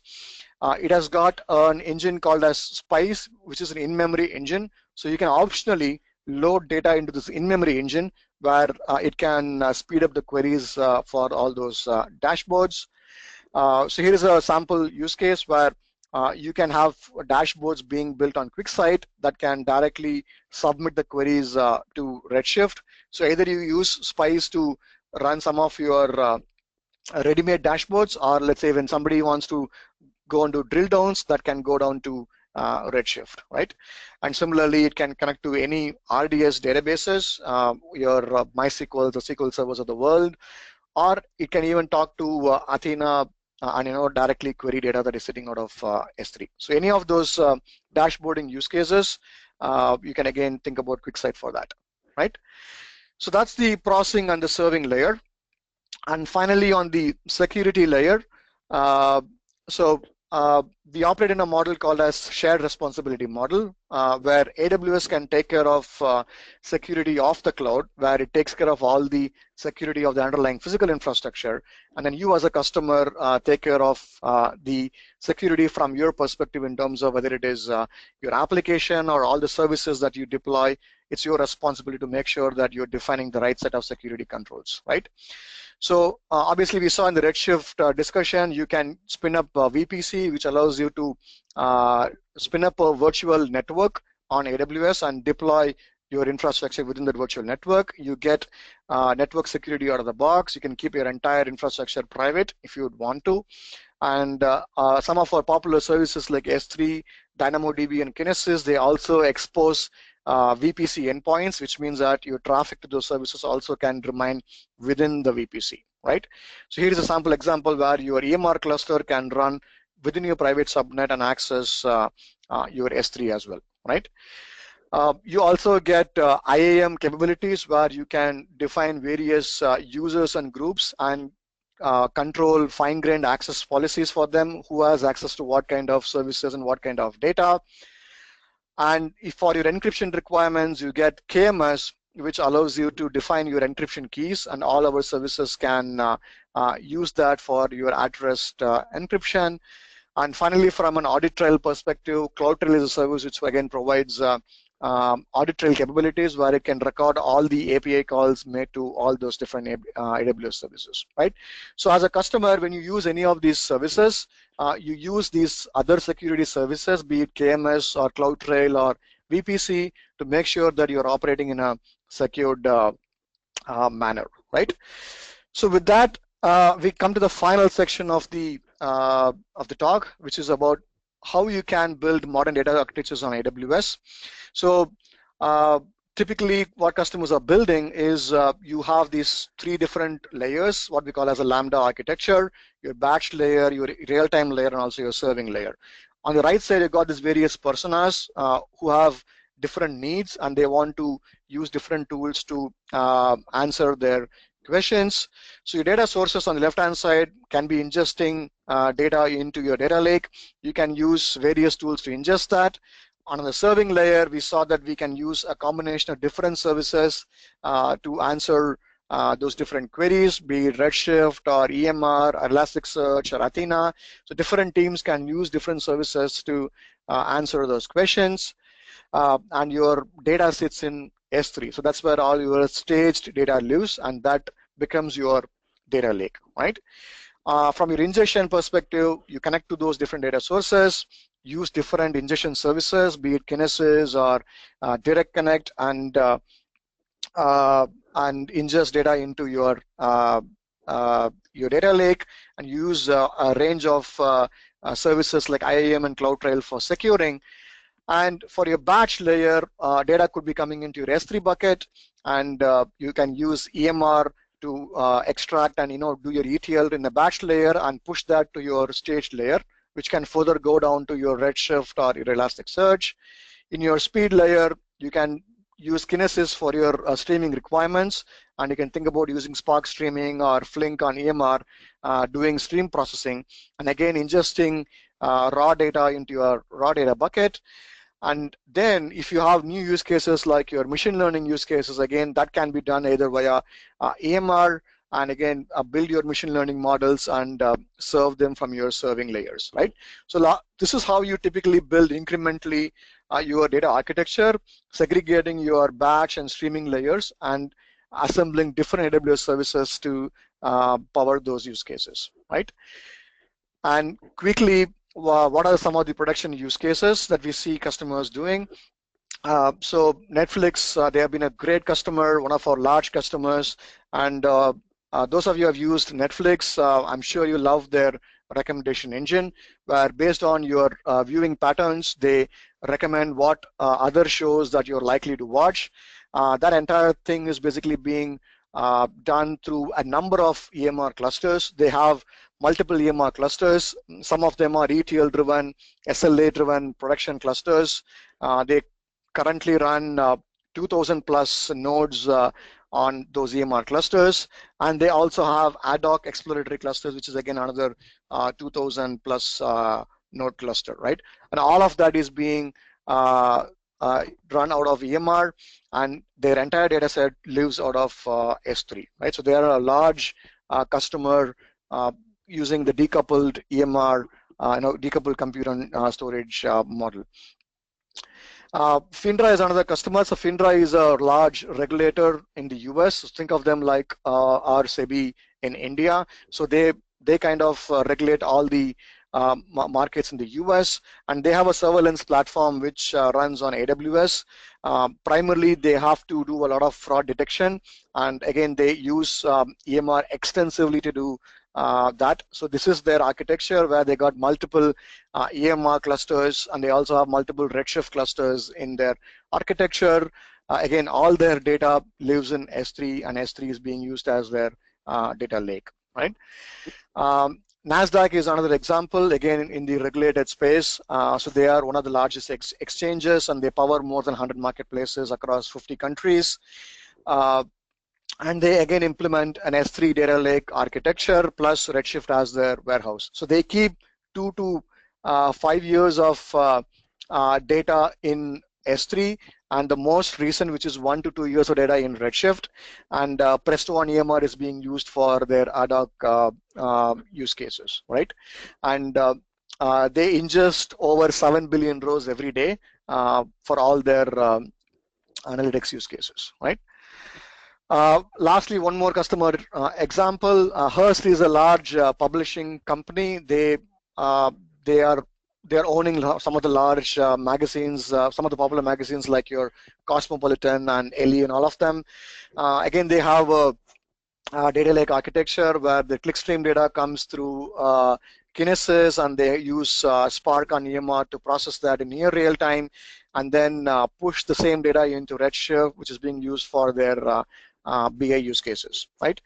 It has got an engine called as Spice, which is an in-memory engine. So you can optionally load data into this in-memory engine where it can speed up the queries for all those dashboards. So here is a sample use case where you can have dashboards being built on QuickSight that can directly submit the queries to Redshift. So either you use Spice to run some of your ready-made dashboards, or let's say when somebody wants to go and do drill downs, that can go down to Redshift, right? And similarly, it can connect to any RDS databases, your MySQL, the SQL servers of the world, or it can even talk to Athena and directly query data that is sitting out of S3. So any of those dashboarding use cases, you can again think about QuickSight for that, right? So that's the processing and the serving layer. And finally, on the security layer, we operate in a model called as shared responsibility model, where AWS can take care of security off the cloud, where it takes care of all the security of the underlying physical infrastructure, and then you as a customer take care of the security from your perspective in terms of whether it is your application or all the services that you deploy. It's your responsibility to make sure that you're defining the right set of security controls, right? So obviously we saw in the Redshift discussion, you can spin up VPC, which allows you to spin up a virtual network on AWS and deploy your infrastructure within the virtual network. You get network security out of the box. You can keep your entire infrastructure private if you would want to. And some of our popular services like S3, DynamoDB, and Kinesis, they also expose VPC endpoints, which means that your traffic to those services also can remain within the VPC, right? So here is a sample example where your EMR cluster can run within your private subnet and access your S3 as well, right? You also get IAM capabilities where you can define various users and groups and control fine-grained access policies for them, who has access to what kind of services and what kind of data. And if for your encryption requirements, you get KMS, which allows you to define your encryption keys, and all our services can use that for your at-rest encryption. And finally, from an audit trail perspective, CloudTrail is a service which again provides audit trail capabilities where it can record all the API calls made to all those different AWS services, right? So as a customer, when you use any of these services, you use these other security services, be it KMS or CloudTrail or VPC, to make sure that you're operating in a secured manner, right? So with that, we come to the final section of the talk, which is about how you can build modern data architectures on AWS. So typically what customers are building is you have these three different layers, what we call as a Lambda architecture, your batch layer, your real-time layer, and also your serving layer. On the right side, you've got these various personas who have different needs, and they want to use different tools to answer their questions. So your data sources on the left-hand side can be ingesting data into your data lake. You can use various tools to ingest that. On the serving layer, we saw that we can use a combination of different services to answer those different queries, be it Redshift or EMR or Elasticsearch or Athena. So different teams can use different services to answer those questions. And your data sits in S3. So that's where all your staged data lives, and that becomes your data lake, right? From your ingestion perspective, you connect to those different data sources, use different ingestion services, be it Kinesis or Direct Connect, and ingest data into your data lake, and use a range of services like IAM and CloudTrail for securing. And for your batch layer, data could be coming into your S3 bucket, and you can use EMR to extract and do your ETL in the batch layer and push that to your staged layer, which can further go down to your Redshift or your Elasticsearch. In your speed layer, you can use Kinesis for your streaming requirements, and you can think about using Spark streaming or Flink on EMR, doing stream processing, and again ingesting raw data into your raw data bucket. And then if you have new use cases like your machine learning use cases, again, that can be done either via EMR, and again, build your machine learning models and serve them from your serving layers, right? So this is how you typically build incrementally your data architecture, segregating your batch and streaming layers and assembling different AWS services to power those use cases, right? And quickly, what are some of the production use cases that we see customers doing? So Netflix, they have been a great customer, one of our large customers, and those of you who have used Netflix, I'm sure you love their recommendation engine, where based on your viewing patterns, they recommend what other shows that you're likely to watch. That entire thing is basically being done through a number of EMR clusters. They have multiple EMR clusters. Some of them are ETL-driven, SLA-driven production clusters. They currently run 2,000 plus nodes on those EMR clusters, and they also have ad hoc exploratory clusters, which is again another 2,000 plus node cluster, right? And all of that is being run out of EMR, and their entire data set lives out of S3, right? So they are a large customer using the decoupled EMR, decoupled compute and storage model. FINRA is another customer. So FINRA is a large regulator in the US. So think of them like our SEBI in India. So they kind of regulate all the markets in the US, and they have a surveillance platform which runs on AWS. Primarily, they have to do a lot of fraud detection, and again, they use EMR extensively to do that. So this is their architecture where they got multiple EMR clusters, and they also have multiple Redshift clusters in their architecture. Again, all their data lives in S3, and S3 is being used as their data lake, right? NASDAQ is another example, again, in the regulated space. So they are one of the largest exchanges, and they power more than 100 marketplaces across 50 countries. And they again implement an S3 data lake architecture plus Redshift as their warehouse. So they keep 2 to 5 years of data in S3, and the most recent, which is 1 to 2 years of data in Redshift, and Presto on EMR is being used for their ad hoc use cases, right? And they ingest over 7 billion rows every day for all their analytics use cases, right? Lastly, one more customer example. Hearst is a large publishing company. They're owning some of the large magazines, some of the popular magazines like your Cosmopolitan and Ellie and all of them. Again, they have a data lake architecture where the clickstream data comes through Kinesis, and they use Spark on EMR to process that in near real time, and then push the same data into Redshift, which is being used for their BI use cases, right?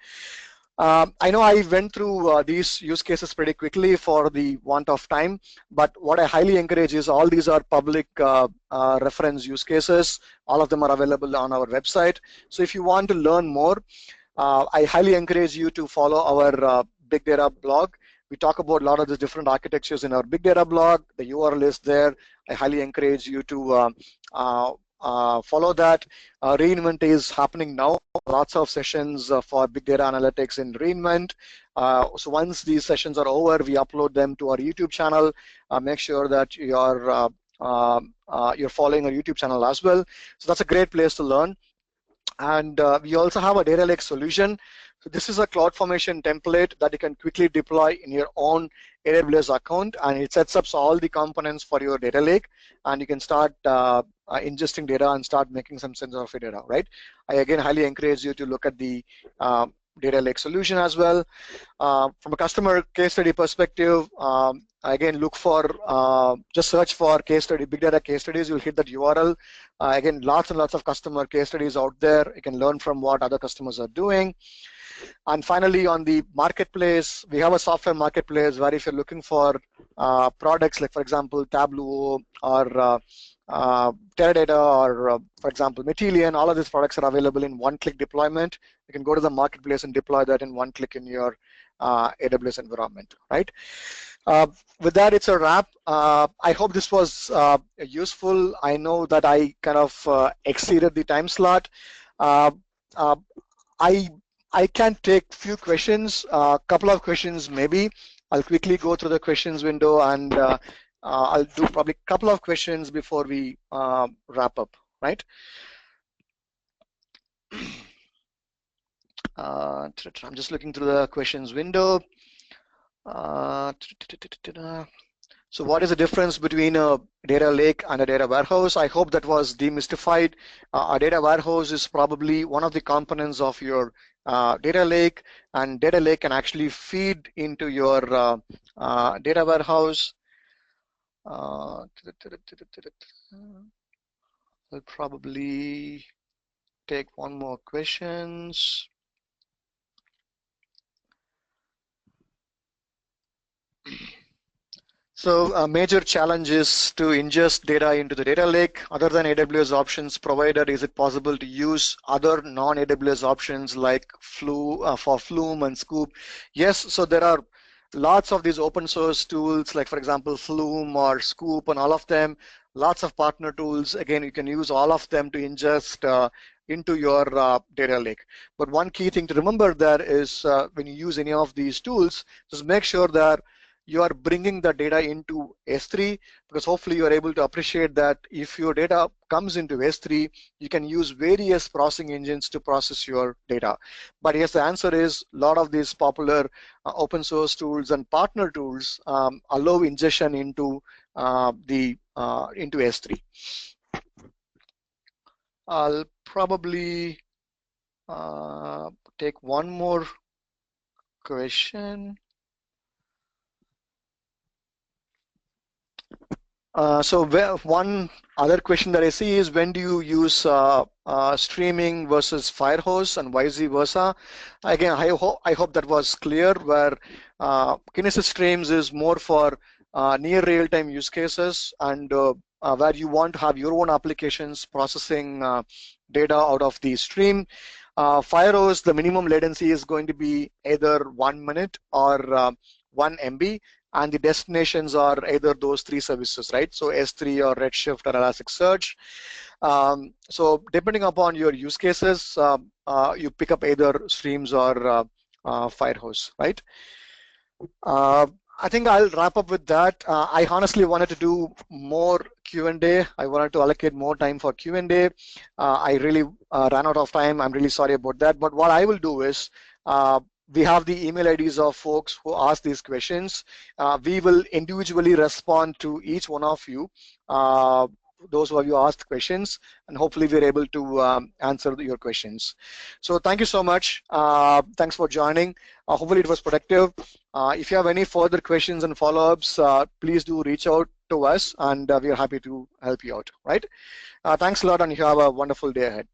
I know I went through these use cases pretty quickly for the want of time, but what I highly encourage is all these are public reference use cases. All of them are available on our website. So if you want to learn more, I highly encourage you to follow our big data blog. We talk about a lot of the different architectures in our big data blog. The URL is there. I highly encourage you to follow that. Reinvent is happening now. Lots of sessions for big data analytics in Reinvent. So once these sessions are over, we upload them to our YouTube channel. Make sure that you're following our YouTube channel as well. So that's a great place to learn. And we also have a data lake solution. So this is a CloudFormation template that you can quickly deploy in your own AWS account, and it sets up all the components for your data lake, and you can start ingesting data and start making some sense of your data, right? I again highly encourage you to look at the data lake solution as well. From a customer case study perspective, again, look for, just search for case study, big data case studies, you'll hit that URL. Again, lots and lots of customer case studies out there. You can learn from what other customers are doing. And finally, on the marketplace, we have a software marketplace where if you're looking for products like, for example, Tableau or Teradata or, for example, Matillion, all of these products are available in one-click deployment. You can go to the marketplace and deploy that in one click in your AWS environment, right? With that, it's a wrap. I hope this was useful. I know that I kind of exceeded the time slot. I can take few questions, a couple of questions maybe. I'll quickly go through the questions window, and I'll do probably a couple of questions before we wrap up, right? I'm just looking through the questions window. So what is the difference between a data lake and a data warehouse? I hope that was demystified. A data warehouse is probably one of the components of your data lake, and data lake can actually feed into your data warehouse. I'll probably take one more questions. So major challenges to ingest data into the data lake. Other than AWS options provided, is it possible to use other non-AWS options like Flume and Scoop? Yes, so there are lots of these open source tools, like for example, Flume or Scoop and all of them. Lots of partner tools. Again, you can use all of them to ingest into your data lake. But one key thing to remember there is when you use any of these tools, just make sure that you are bringing the data into S3, because hopefully you are able to appreciate that if your data comes into S3, you can use various processing engines to process your data. But yes, the answer is a lot of these popular open source tools and partner tools allow ingestion into into S3. I'll probably take one more question. So one other question that I see is, when do you use streaming versus Firehose and vice versa? Again, I hope that was clear, where Kinesis Streams is more for near real-time use cases, and where you want to have your own applications processing data out of the stream. Firehose, the minimum latency is going to be either 1 minute or 1 MB, and the destinations are either those 3 services, right? So S3 or Redshift or Elasticsearch. So depending upon your use cases, you pick up either Streams or Firehose, right? I think I'll wrap up with that. I honestly wanted to do more Q&A. I wanted to allocate more time for Q&A. I really ran out of time. I'm really sorry about that. But what I will do is, we have the email IDs of folks who ask these questions. We will individually respond to each one of you, those of you asked questions, and hopefully we're able to answer your questions. So thank you so much. Thanks for joining. Hopefully it was productive. If you have any further questions and follow-ups, please do reach out to us, and we are happy to help you out, right? Thanks a lot, and you have a wonderful day ahead.